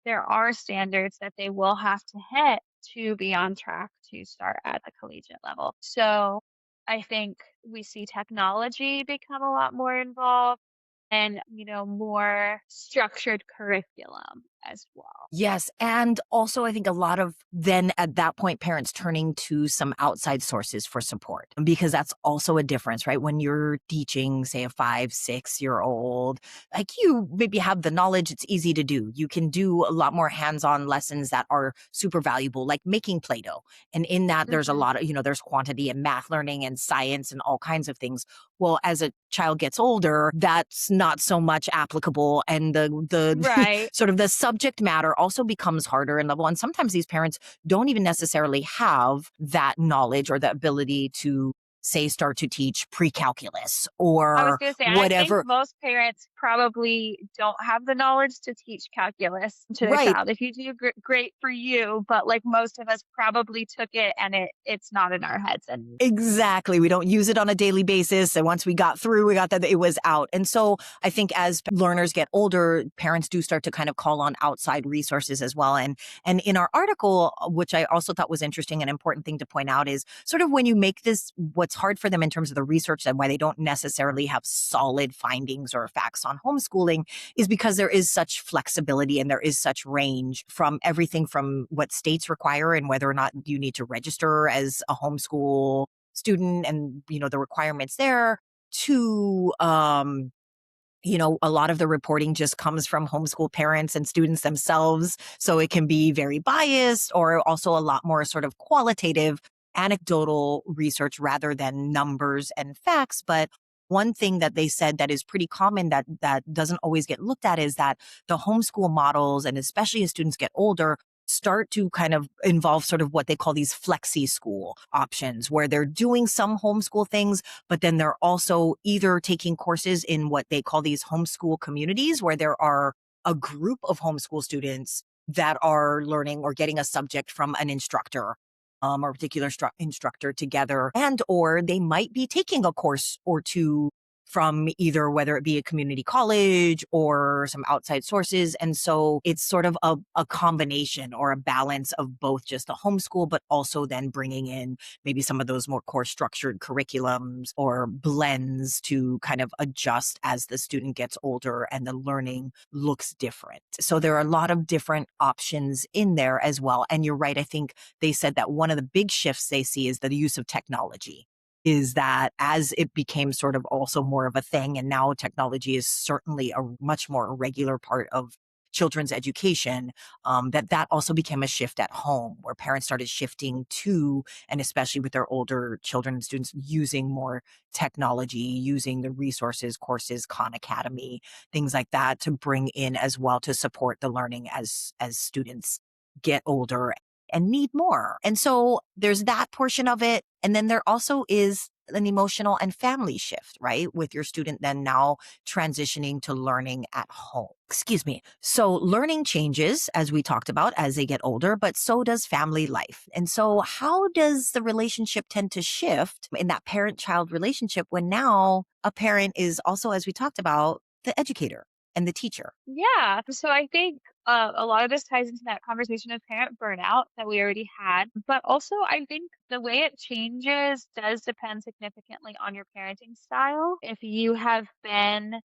there are standards that they will have to hit to be on track to start at the collegiate level. So I think we see technology become a lot more involved and, more structured curriculum as well. Yes, and also I think a lot of then at that point, parents turning to some outside sources for support because that's also a difference, right? When you're teaching, say, a 5, 6-year-old, like you maybe have the knowledge, it's easy to do. You can do a lot more hands-on lessons that are super valuable, like making Play-Doh. And in that, there's a Hmm. lot of, there's quantity and math learning and science and all kinds of things. Well, as a child gets older, that's not so much applicable. And the Right. sort of the subject matter also becomes harder and level. And sometimes these parents don't even necessarily have that knowledge or the ability to say, start to teach pre-calculus I was or gonna say, I think whatever. most parents probably don't have the knowledge to teach calculus to their Right. child. If you do, great for you, but like most of us probably took it and it's not in our heads anymore. Exactly. We don't use it on a daily basis. And once we got through, we got that it was out. And so I think as learners get older, parents do start to kind of call on outside resources as well. And in our article, which I also thought was interesting, an important thing to point out is sort of when you make this, what's hard for them in terms of the research and why they don't necessarily have solid findings or facts on homeschooling is because there is such flexibility and there is such range from everything from what states require and whether or not you need to register as a homeschool student and the requirements there to a lot of the reporting just comes from homeschool parents and students themselves, so it can be very biased or also a lot more sort of qualitative anecdotal research rather than numbers and facts. But one thing that they said that is pretty common that doesn't always get looked at is that the homeschool models, and especially as students get older, start to kind of involve sort of what they call these flexi school options, where they're doing some homeschool things, but then they're also either taking courses in what they call these homeschool communities, where there are a group of homeschool students that are learning or getting a subject from an instructor, or a particular instructor together, and or they might be taking a course or two from either whether it be a community college or some outside sources. And so it's sort of a combination or a balance of both just the homeschool, but also then bringing in maybe some of those more core structured curriculums or blends to kind of adjust as the student gets older and the learning looks different. So there are a lot of different options in there as well. And you're right. I think they said that one of the big shifts they see is the use of technology, is that as it became sort of also more of a thing, and now technology is certainly a much more regular part of children's education, that also became a shift at home where parents started shifting to, and especially with their older children and students, using more technology, using the resources, courses, Khan Academy, things like that to bring in as well to support the learning as students get older and need more. And so there's that portion of it. And then there also is an emotional and family shift, right? With your student then now transitioning to learning at home. Excuse me. So learning changes, as we talked about, as they get older, but so does family life. And so how does the relationship tend to shift in that parent-child relationship when now a parent is also, as we talked about, the educator and the teacher? Yeah. So I think a lot of this ties into that conversation of parent burnout that we already had. But also, I think the way it changes does depend significantly on your parenting style. If you have been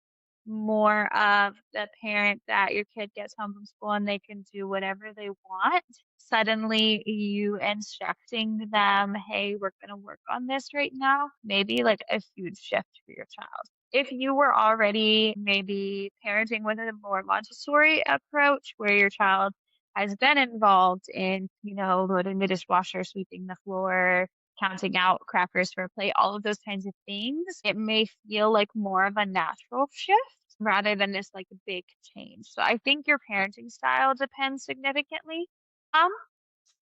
more of the parent that your kid gets home from school and they can do whatever they want, suddenly you instructing them, hey, we're going to work on this right now, maybe like a huge shift for your child. If you were already maybe parenting with a more Montessori approach where your child has been involved in, loading the dishwasher, sweeping the floor, counting out crackers for a plate, all of those kinds of things, it may feel like more of a natural shift rather than this like big change. So I think your parenting style depends significantly. Um,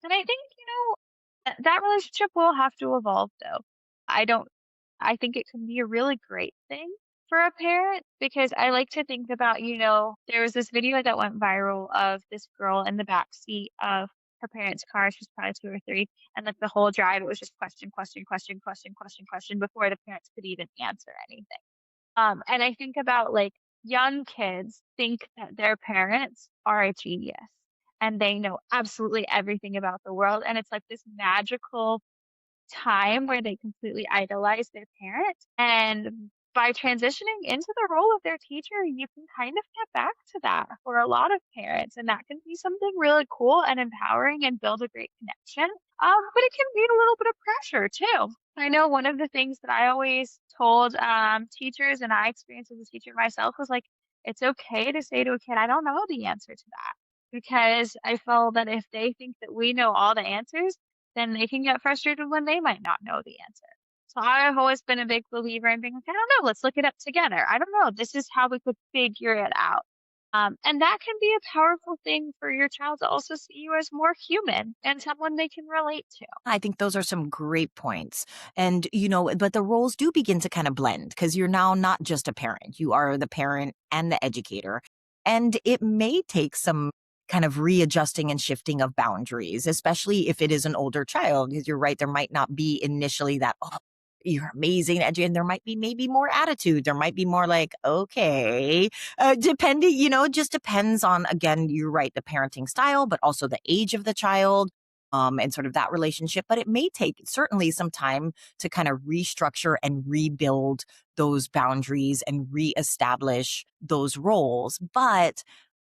and I think, that relationship will have to evolve though. I don't I think it can be a really great thing for a parent because I like to think about, there was this video that went viral of this girl in the back seat of her parents' car. She's probably 2 or 3. And like the whole drive, it was just question, question, question, question, question, question before the parents could even answer anything. And I think about like young kids think that their parents are a genius and they know absolutely everything about the world. And it's like this magical time where they completely idolize their parent. And by transitioning into the role of their teacher, you can kind of get back to that for a lot of parents. And that can be something really cool and empowering and build a great connection. But it can be a little bit of pressure too. I know one of the things that I always told teachers, and I experienced as a teacher myself, was like, it's okay to say to a kid, I don't know the answer to that. Because I feel that if they think that we know all the answers, then they can get frustrated when they might not know the answer. So I've always been a big believer in being like, I don't know, let's look it up together. I don't know. This is how we could figure it out. And that can be a powerful thing for your child to also see you as more human and someone they can relate to. I think those are some great points. And, but the roles do begin to kind of blend because you're now not just a parent, you are the parent and the educator. And it may take some kind of readjusting and shifting of boundaries, especially if it is an older child. Because you're right, there might not be initially that, oh, you're amazing. And there might be maybe more attitude. There might be more like, okay, depending, it just depends on, again, you're right, the parenting style, but also the age of the child and sort of that relationship. But it may take certainly some time to kind of restructure and rebuild those boundaries and reestablish those roles. But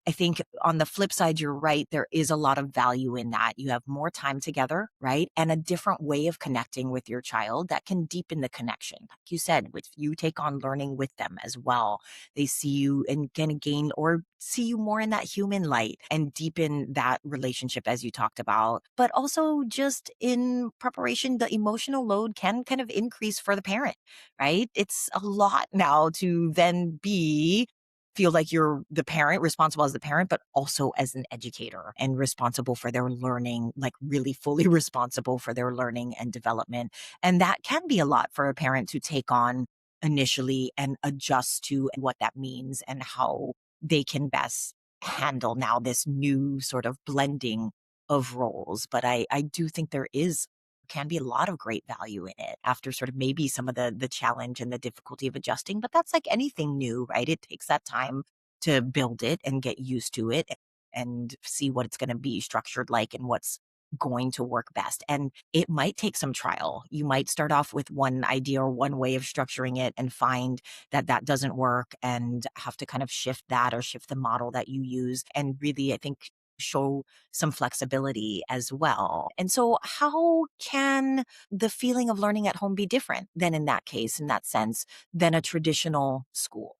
I think on the flip side, you're right. There is a lot of value in that. You have more time together, right? And a different way of connecting with your child that can deepen the connection. Like you said, with you take on learning with them as well. They see you and can gain or see you more in that human light and deepen that relationship as you talked about. But also just in preparation, the emotional load can kind of increase for the parent, right? It's a lot now to then feel like you're the parent, responsible as the parent, but also as an educator and responsible for their learning, like really fully responsible for their learning and development. And that can be a lot for a parent to take on initially and adjust to what that means and how they can best handle now this new sort of blending of roles. But I do think there is can be a lot of great value in it after sort of maybe some of the challenge and the difficulty of adjusting. But that's like anything new, right? It takes that time to build it and get used to it and see what it's going to be structured like and what's going to work best. And it might take some trial. You might start off with one idea or one way of structuring it and find that that doesn't work and have to kind of shift that or shift the model that you use. And really, I think show some flexibility as well. And so, how can the feeling of learning at home be different than in that case, in that sense, than a traditional school?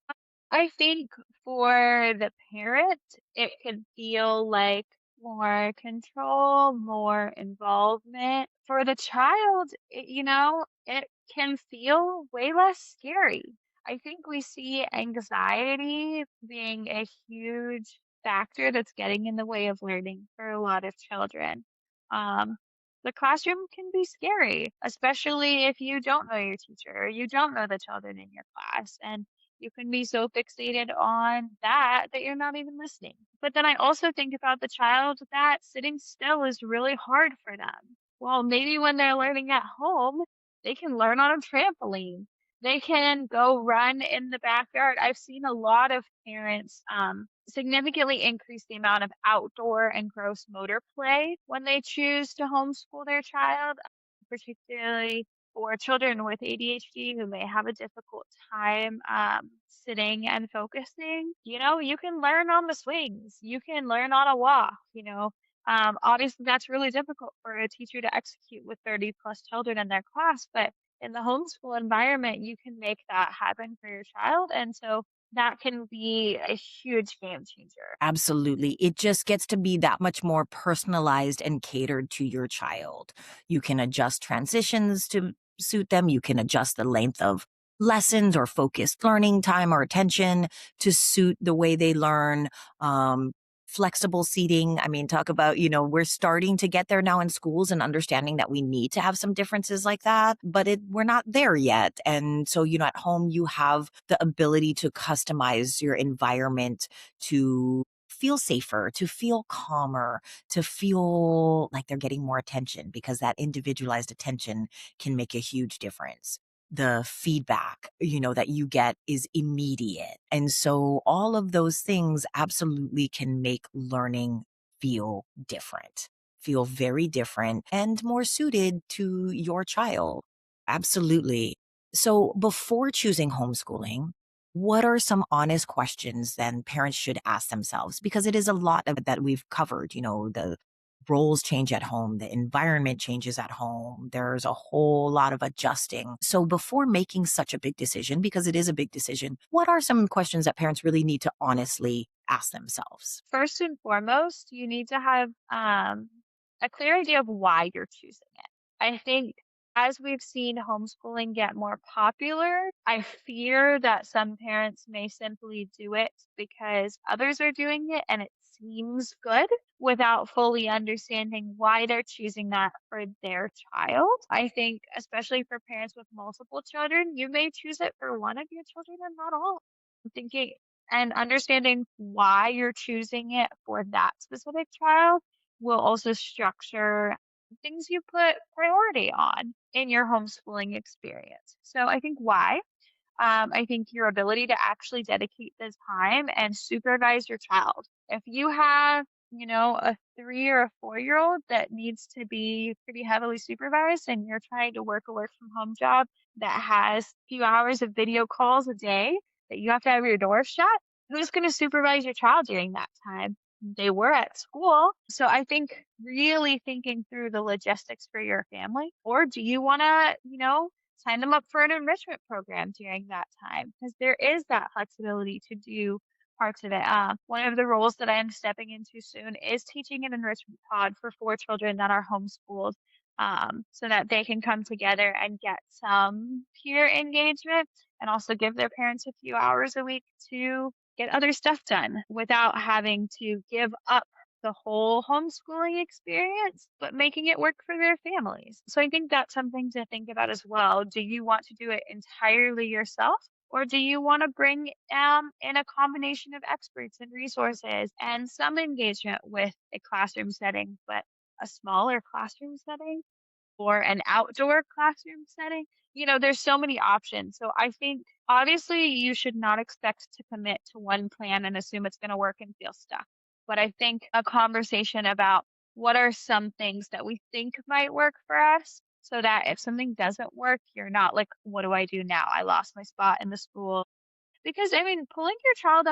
I think for the parent, it could feel like more control, more involvement. For the child, it can feel way less scary. I think we see anxiety being a huge factor that's getting in the way of learning for a lot of children. Um, the classroom can be scary, especially if you don't know your teacher or you don't know the children in your class. And you can be so fixated on that that you're not even listening. But then I also think about the child that sitting still is really hard for them. Well, maybe when they're learning at home, they can learn on a trampoline. They can go run in the backyard. I've seen a lot of parents significantly increase the amount of outdoor and gross motor play when they choose to homeschool their child, particularly for children with ADHD who may have a difficult time sitting and focusing. You can learn on the swings, you can learn on a walk. Obviously, that's really difficult for a teacher to execute with 30 plus children in their class, but in the homeschool environment, you can make that happen for your child. And so that can be a huge game changer. Absolutely. It just gets to be that much more personalized and catered to your child. You can adjust transitions to suit them. You can adjust the length of lessons or focused learning time or attention to suit the way they learn. Um, Flexible seating. I mean, talk about, we're starting to get there now in schools and understanding that we need to have some differences like that, but we're not there yet. And so, at home, you have the ability to customize your environment to feel safer, to feel calmer, to feel like they're getting more attention because that individualized attention can make a huge difference. The feedback, that you get is immediate. And so all of those things absolutely can make learning feel different, feel very different and more suited to your child. Absolutely. So before choosing homeschooling, what are some honest questions then parents should ask themselves? Because it is a lot of that we've covered, the roles change at home, the environment changes at home. There's a whole lot of adjusting. So before making such a big decision, because it is a big decision, what are some questions that parents really need to honestly ask themselves? First and foremost, you need to have a clear idea of why you're choosing it. I think as we've seen homeschooling get more popular, I fear that some parents may simply do it because others are doing it and it seems good without fully understanding why they're choosing that for their child. I think, especially for parents with multiple children, you may choose it for one of your children and not all. I'm thinking and understanding why you're choosing it for that specific child will also structure things you put priority on in your homeschooling experience. So I think why. I think your ability to actually dedicate the time and supervise your child. If you have, a 3 or a 4-year-old that needs to be pretty heavily supervised and you're trying to work a work from home job that has a few hours of video calls a day that you have to have your door shut, who's going to supervise your child during that time? They were at school. So I think really thinking through the logistics for your family, or do you want to, sign them up for an enrichment program during that time? Because there is that flexibility to do parts of it. One of the roles that I am stepping into soon is teaching an enrichment pod for 4 children that are homeschooled, so that they can come together and get some peer engagement and also give their parents a few hours a week to get other stuff done without having to give up the whole homeschooling experience, but making it work for their families. So I think that's something to think about as well. Do you want to do it entirely yourself? Or do you want to bring in a combination of experts and resources and some engagement with a classroom setting, but a smaller classroom setting or an outdoor classroom setting? There's so many options. So I think obviously you should not expect to commit to one plan and assume it's going to work and feel stuck. But I think a conversation about what are some things that we think might work for us so that if something doesn't work, you're not like, what do I do now? I lost my spot in the school. Because I mean, pulling your child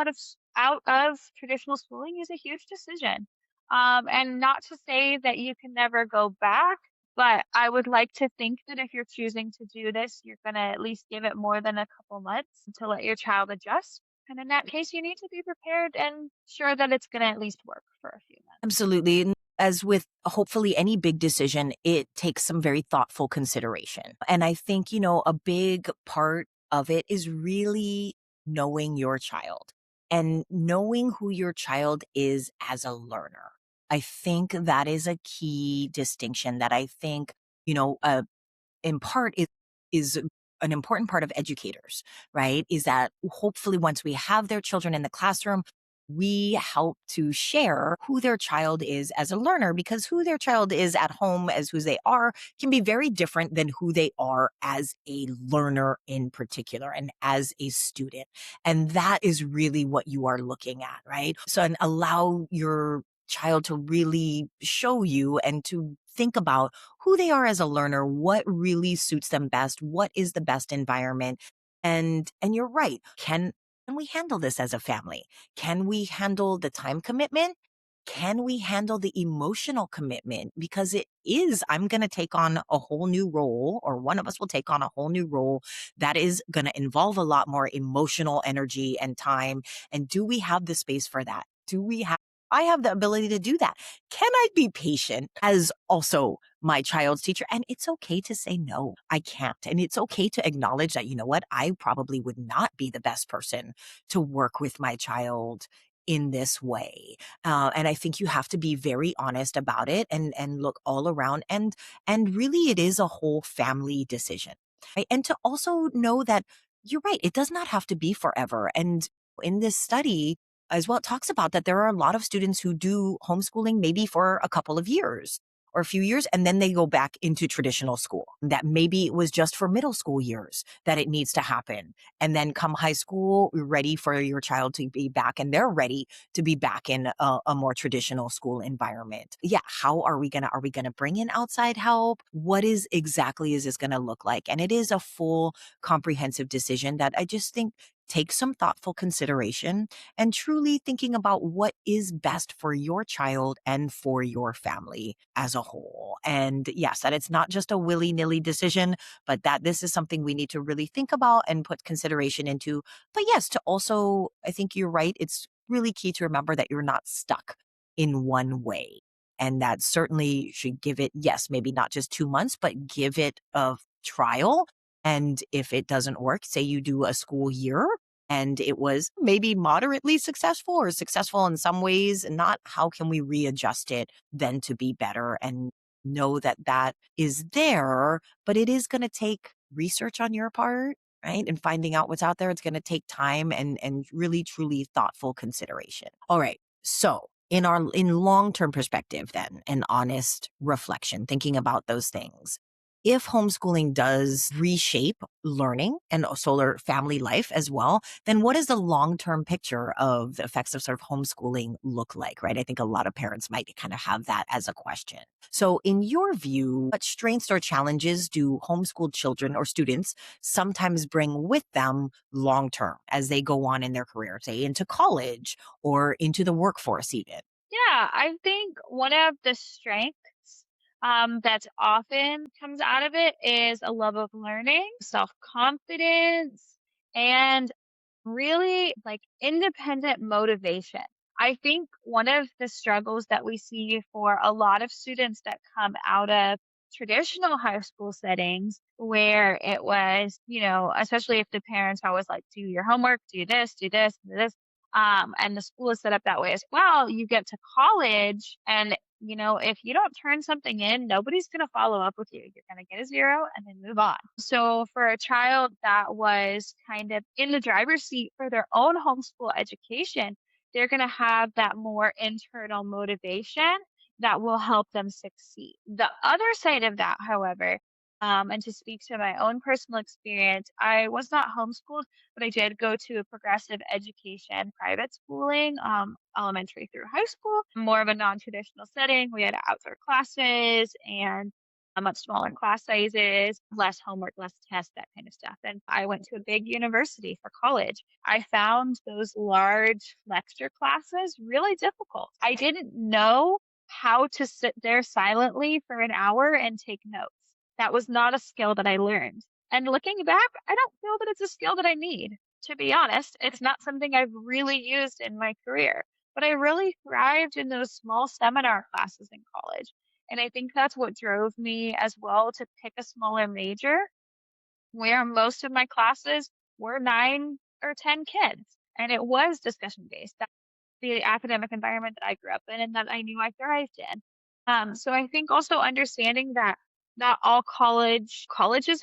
out of traditional schooling is a huge decision. And not to say that you can never go back, but I would like to think that if you're choosing to do this, you're going to at least give it more than a couple months to let your child adjust. And in that case, you need to be prepared and sure that it's going to at least work for a few months. Absolutely. And as with hopefully any big decision, it takes some very thoughtful consideration. And I think, a big part of it is really knowing your child and knowing who your child is as a learner. I think that is a key distinction that I think, you know, uh, in part is an important part of educators, right? Is that hopefully once we have their children in the classroom, we help to share who their child is as a learner, because who their child is at home as who they are can be very different than who they are as a learner in particular and as a student. And that is really what you are looking at, right? So, and allow your child to really show you and to think about who they are as a learner, what really suits them best, what is the best environment. And you're right. Can we handle this as a family? Can we handle the time commitment? Can we handle the emotional commitment? Because I'm going to take on a whole new role, or one of us will take on a whole new role that is going to involve a lot more emotional energy and time. And do we have the space for that? I have the ability to do that. Can I be patient as also my child's teacher? And it's okay to say, no, I can't. And it's okay to acknowledge that, you know what, I probably would not be the best person to work with my child in this way. And I think you have to be very honest about it and look all around. And really, it is a whole family decision. Right? And to also know that you're right, it does not have to be forever. And in this study, as well, it talks about that there are a lot of students who do homeschooling maybe for a couple of years or a few years, and then they go back into traditional school. That maybe it was just for middle school years that it needs to happen. And then come high school, you're ready for your child to be back, and they're ready to be back in a more traditional school environment. Yeah. Are we gonna bring in outside help? What exactly is this gonna look like? And it is a full comprehensive decision that I just think take some thoughtful consideration and truly thinking about what is best for your child and for your family as a whole. And yes, that it's not just a willy-nilly decision, but that this is something we need to really think about and put consideration into. But yes, to also, I think you're right. It's really key to remember that you're not stuck in one way. And that certainly should give it, yes, maybe not just 2 months, but give it a trial. And if it doesn't work, say you do a school year and it was maybe moderately successful or successful in some ways, and not how can we readjust it then to be better, and know that that is there, but it is going to take research on your part, right? And finding out what's out there. It's going to take time and really, truly thoughtful consideration. All right. So in long-term perspective then, an honest reflection, thinking about those things. If homeschooling does reshape learning and solar family life as well, then what does the long-term picture of the effects of sort of homeschooling look like, right? I think a lot of parents might kind of have that as a question. So in your view, what strengths or challenges do homeschooled children or students sometimes bring with them long-term as they go on in their career, say into college or into the workforce even? Yeah, I think one of the strengths that often comes out of it is a love of learning, self confidence, and really like independent motivation. I think one of the struggles that we see for a lot of students that come out of traditional high school settings where it was, especially if the parents are always like, do your homework, do this, do this, do this. And the school is set up that way as well. You get to college, and if you don't turn something in, nobody's going to follow up with you. You're going to get a zero and then move on. So, for a child that was kind of in the driver's seat for their own homeschool education, they're going to have that more internal motivation that will help them succeed. The other side of that, however, and to speak to my own personal experience, I was not homeschooled, but I did go to a progressive education private schooling, elementary through high school, more of a non-traditional setting. We had outdoor classes and much smaller class sizes, less homework, less tests, that kind of stuff. And I went to a big university for college. I found those large lecture classes really difficult. I didn't know how to sit there silently for an hour and take notes. That was not a skill that I learned. And looking back, I don't feel that it's a skill that I need. To be honest, it's not something I've really used in my career, but I really thrived in those small seminar classes in college. And I think that's what drove me as well to pick a smaller major where most of my classes were 9 or 10 kids. And it was discussion based. That's the academic environment that I grew up in and that I knew I thrived in. So I think also understanding that not all colleges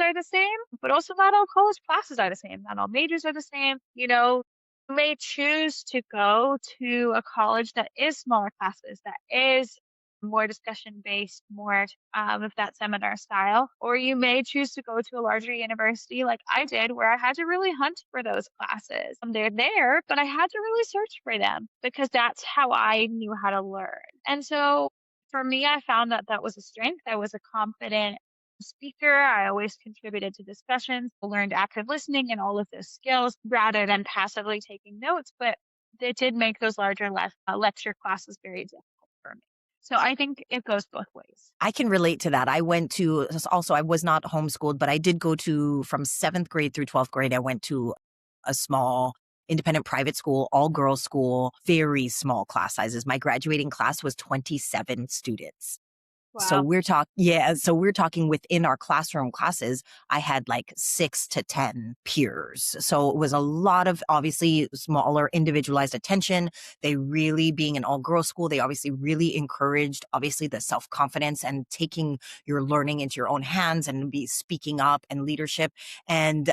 are the same, but also not all college classes are the same. Not all majors are the same. You may choose to go to a college that is smaller classes, that is more discussion based, more of that seminar style, or you may choose to go to a larger university like I did, where I had to really hunt for those classes. They're there, but I had to really search for them because that's how I knew how to learn. And so for me, I found that that was a strength. I was a confident speaker. I always contributed to discussions, learned active listening and all of those skills rather than passively taking notes. But they did make those larger lecture classes very difficult for me. So I think it goes both ways. I can relate to that. I went to, also, I was not homeschooled, but I did go to, from seventh grade through 12th grade, I went to a small independent private school, all girls school, very small class sizes. My graduating class was 27 students. So Wow. we're talking, yeah. So we're talking within our classroom classes, I had like 6 to 10 peers. So it was a lot of obviously smaller individualized attention. They really, being an all girls school, they obviously really encouraged obviously the self-confidence and taking your learning into your own hands and be speaking up and leadership. And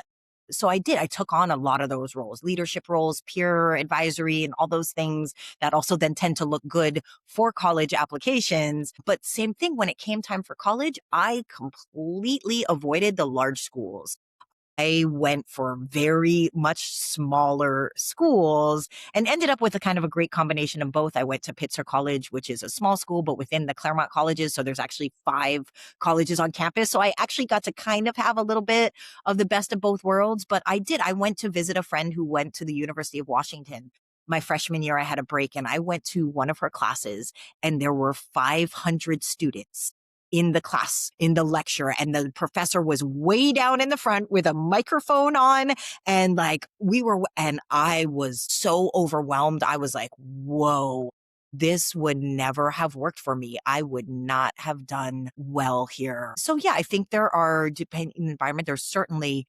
so I took on a lot of those roles, leadership roles, peer advisory, and all those things that also then tend to look good for college applications. But same thing when it came time for college, I completely avoided the large schools. I went for very much smaller schools and ended up with a kind of a great combination of both. I went to Pitzer College, which is a small school, but within the Claremont colleges. So there's actually 5 colleges on campus. So I actually got to kind of have a little bit of the best of both worlds. But I went to visit a friend who went to the University of Washington. My freshman year, I had a break and I went to one of her classes and there were 500 students in the class, in the lecture, and the professor was way down in the front with a microphone on, and I was so overwhelmed. I was like, whoa, this would never have worked for me. I would not have done well here. So yeah, I think there are, depending on the environment, there's certainly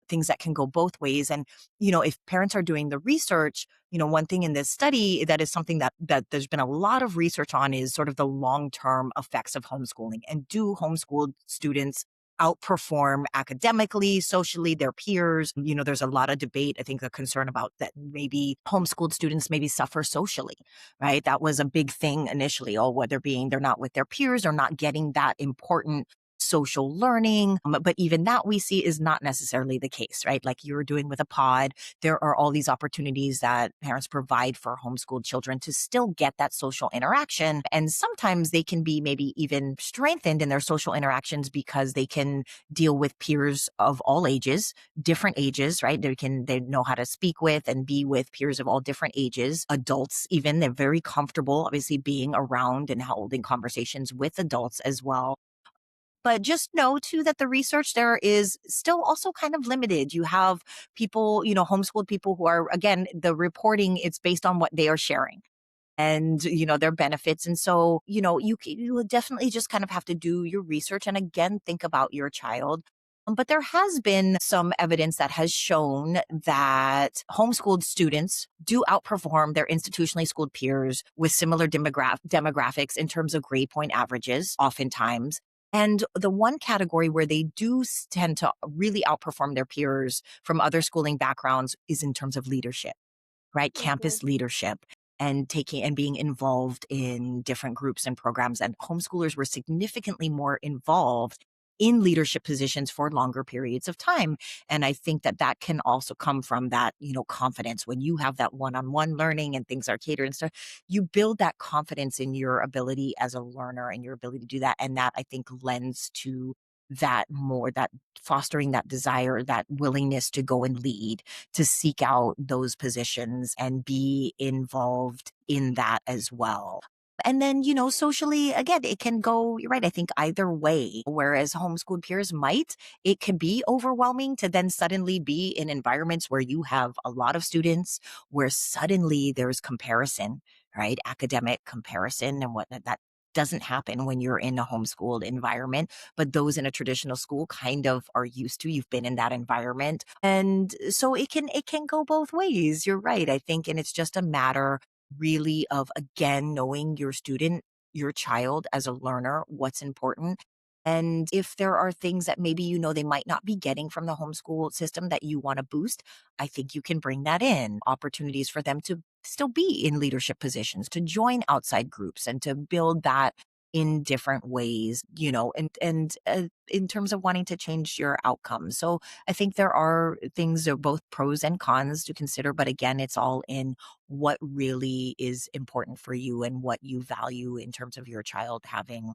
things that can go both ways. And, if parents are doing the research, one thing in this study that is something that there's been a lot of research on is sort of the long-term effects of homeschooling. And do homeschooled students outperform academically, socially, their peers? There's a lot of debate, I think, a concern about that maybe homeschooled students maybe suffer socially, right? That was a big thing initially. Oh, whether they're not with their peers or not getting that important social learning. But even that we see is not necessarily the case, right? Like you were doing with a pod, there are all these opportunities that parents provide for homeschooled children to still get that social interaction. And sometimes they can be maybe even strengthened in their social interactions because they can deal with peers of all ages, different ages, right? They know how to speak with and be with peers of all different ages, adults even. They're very comfortable, obviously, being around and holding conversations with adults as well. But just know too that the research there is still also kind of limited. You have people, homeschooled people who are, again, the reporting, it's based on what they are sharing and, their benefits. And so, you will definitely just kind of have to do your research and again, think about your child. But there has been some evidence that has shown that homeschooled students do outperform their institutionally schooled peers with similar demographics in terms of grade point averages, oftentimes. And the one category where they do tend to really outperform their peers from other schooling backgrounds is in terms of leadership, right? Okay. Campus leadership and taking and being involved in different groups and programs. And homeschoolers were significantly more involved in leadership positions for longer periods of time. And I think that that can also come from that, confidence when you have that one-on-one learning and things are catered and stuff, you build that confidence in your ability as a learner and your ability to do that. And that I think lends to that fostering that desire, that willingness to go and lead, to seek out those positions and be involved in that as well. And then, socially, again, it can go, you're right, I think either way. Whereas homeschooled peers might, it can be overwhelming to then suddenly be in environments where you have a lot of students, where suddenly there's comparison, right? Academic comparison and whatnot. That doesn't happen when you're in a homeschooled environment, but those in a traditional school kind of are used to. You've been in that environment. And so it can go both ways. You're right, I think. And it's just a matter really of, again, knowing your student, your child as a learner, what's important. And if there are things that maybe they might not be getting from the homeschool system that you want to boost, I think you can bring that in. Opportunities for them to still be in leadership positions, to join outside groups and to build that in different ways, and in terms of wanting to change your outcomes. So I think there are things, there are both pros and cons to consider, but again, it's all in what really is important for you and what you value in terms of your child having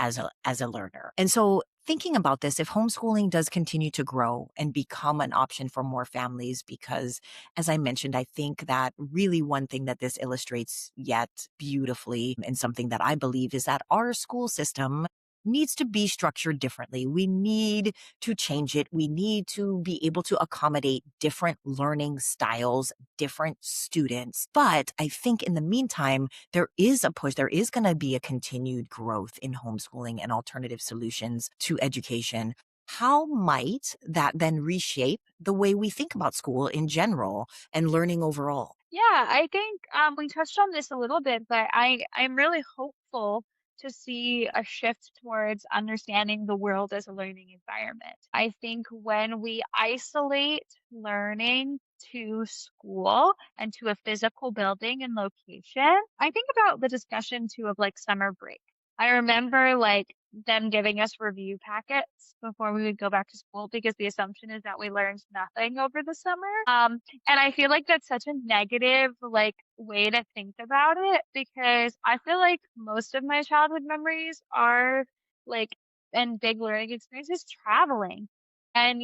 as a learner. And so thinking about this, if homeschooling does continue to grow and become an option for more families, because as I mentioned, I think that really one thing that this illustrates yet beautifully and something that I believe is that our school system needs to be structured differently. We need to change it. We need to be able to accommodate different learning styles, different students. But I think in the meantime, there is a push, there is going to be a continued growth in homeschooling and alternative solutions to education. How might that then reshape the way we think about school in general and learning overall? Yeah, I think we touched on this a little bit, but I'm really hopeful to see a shift towards understanding the world as a learning environment. I think when we isolate learning to school and to a physical building and location, I think about the discussion too of like summer break. I remember like them giving us review packets before we would go back to school because the assumption is that we learned nothing over the summer. And I feel like that's such a negative, like, way to think about it because I feel like most of my childhood memories are like, and big learning experiences traveling and,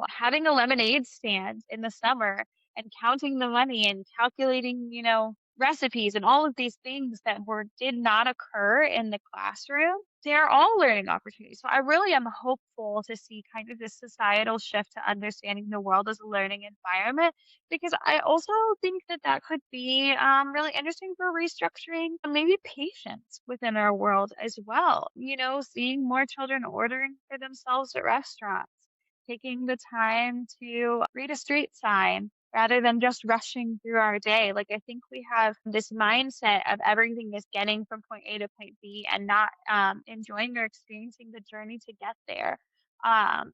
having a lemonade stand in the summer and counting the money and calculating, recipes and all of these things that did not occur in the classroom, they're all learning opportunities. So I really am hopeful to see kind of this societal shift to understanding the world as a learning environment, because I also think that that could be really interesting for restructuring maybe patience within our world as well. Seeing more children ordering for themselves at restaurants, taking the time to read a street sign rather than just rushing through our day. Like, I think we have this mindset of everything is getting from point A to point B and not enjoying or experiencing the journey to get there. Um,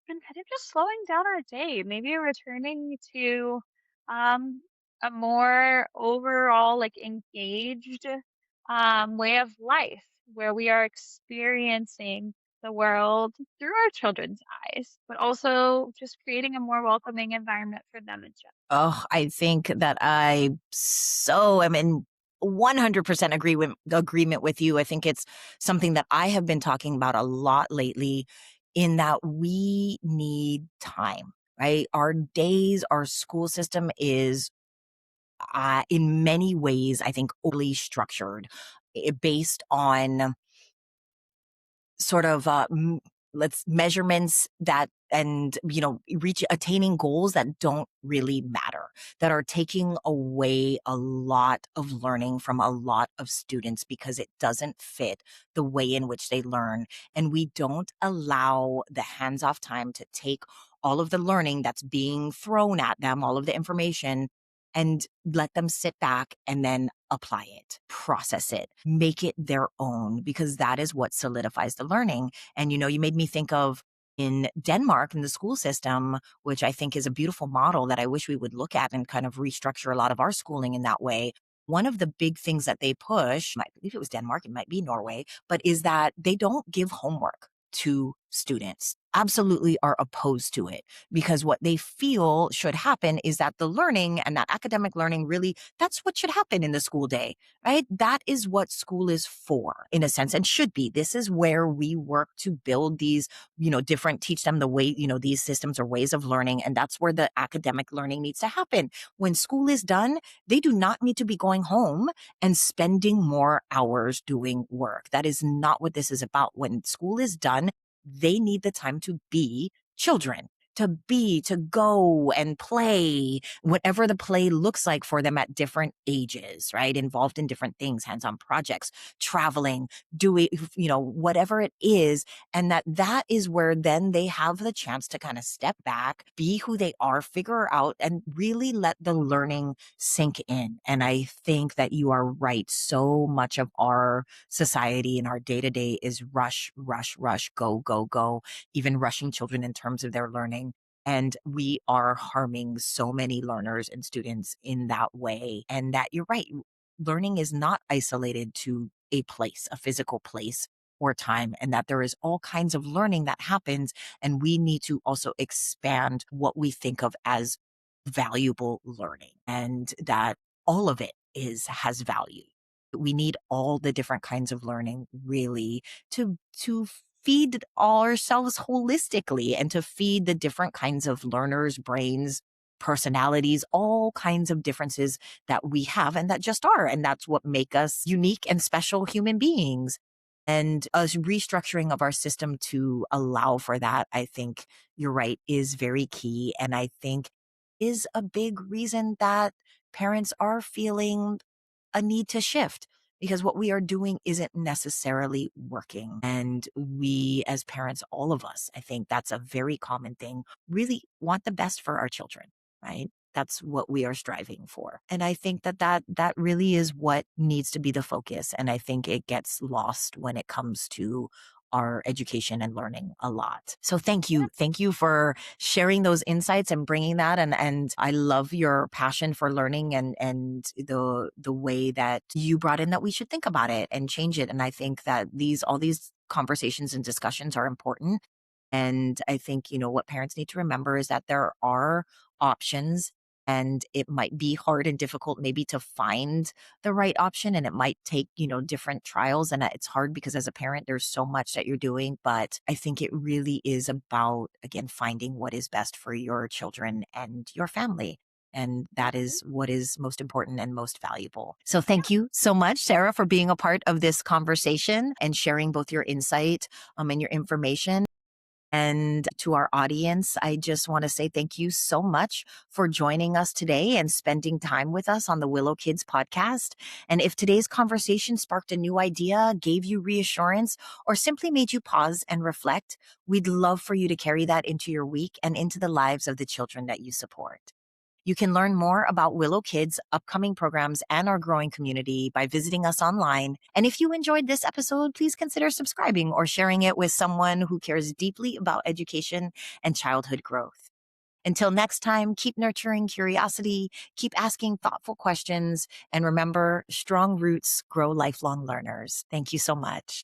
and kind of just slowing down our day, maybe returning to um, a more overall, like, engaged way of life where we are experiencing the world through our children's eyes, but also just creating a more welcoming environment for them in general. Oh, I think that I so am in 100% agreement with you. I think it's something that I have been talking about a lot lately in that we need time, right? Our days, our school system is in many ways, I think, overly structured based on sort of let's measurements that and reach attaining goals that don't really matter, that are taking away a lot of learning from a lot of students because it doesn't fit the way in which they learn, and we don't allow the hands-off time to take all of the learning that's being thrown at them, all of the information, and let them sit back and then apply it, process it, make it their own, because that is what solidifies the learning. And, you made me think of in Denmark in the school system, which I think is a beautiful model that I wish we would look at and kind of restructure a lot of our schooling in that way. One of the big things that they push, I believe it was Denmark, it might be Norway, but is that they don't give homework to students. Absolutely are opposed to it, because what they feel should happen is that the learning and that academic learning, really, that's what should happen in the school day, right? That is what school is for, in a sense, and should be. This is where we work to build these, teach them the way, these systems or ways of learning. And that's where the academic learning needs to happen. When school is done, they do not need to be going home and spending more hours doing work. That is not what this is about. When school is done, they need the time to be children, to go and play, whatever the play looks like for them at different ages, right? Involved in different things, hands-on projects, traveling, doing, whatever it is. And that is where then they have the chance to kind of step back, be who they are, figure out, and really let the learning sink in. And I think that you are right. So much of our society and our day to day is rush, rush, rush, go, go, go, even rushing children in terms of their learning. And we are harming so many learners and students in that way. And that you're right. Learning is not isolated to a place, a physical place or time, and that there is all kinds of learning that happens. And we need to also expand what we think of as valuable learning, and that all of it has value. We need all the different kinds of learning, really, to feed ourselves holistically and to feed the different kinds of learners, brains, personalities, all kinds of differences that we have and that just are. And that's what make us unique and special human beings. And a restructuring of our system to allow for that, I think you're right, is very key. And I think is a big reason that parents are feeling a need to shift, because what we are doing isn't necessarily working. And we, as parents, all of us, I think that's a very common thing, really want the best for our children, right? That's what we are striving for. And I think that really is what needs to be the focus. And I think it gets lost when it comes to our education and learning a lot. So thank Yeah. you. Thank you for sharing those insights and bringing that. And I love your passion for learning and the way that you brought in that we should think about it and change it. And I think that all these conversations and discussions are important. And I think, what parents need to remember is that there are options, and it might be hard and difficult maybe to find the right option. And it might take, different trials. And it's hard because as a parent, there's so much that you're doing. But I think it really is about, again, finding what is best for your children and your family. And that is what is most important and most valuable. So thank you so much, Sarah, for being a part of this conversation and sharing both your insight and your information. And to our audience, I just want to say thank you so much for joining us today and spending time with us on the Willow Kids podcast. And if today's conversation sparked a new idea, gave you reassurance, or simply made you pause and reflect, we'd love for you to carry that into your week and into the lives of the children that you support. You can learn more about Willow Kids' upcoming programs and our growing community by visiting us online. And if you enjoyed this episode, please consider subscribing or sharing it with someone who cares deeply about education and childhood growth. Until next time, keep nurturing curiosity, keep asking thoughtful questions, and remember, strong roots grow lifelong learners. Thank you so much.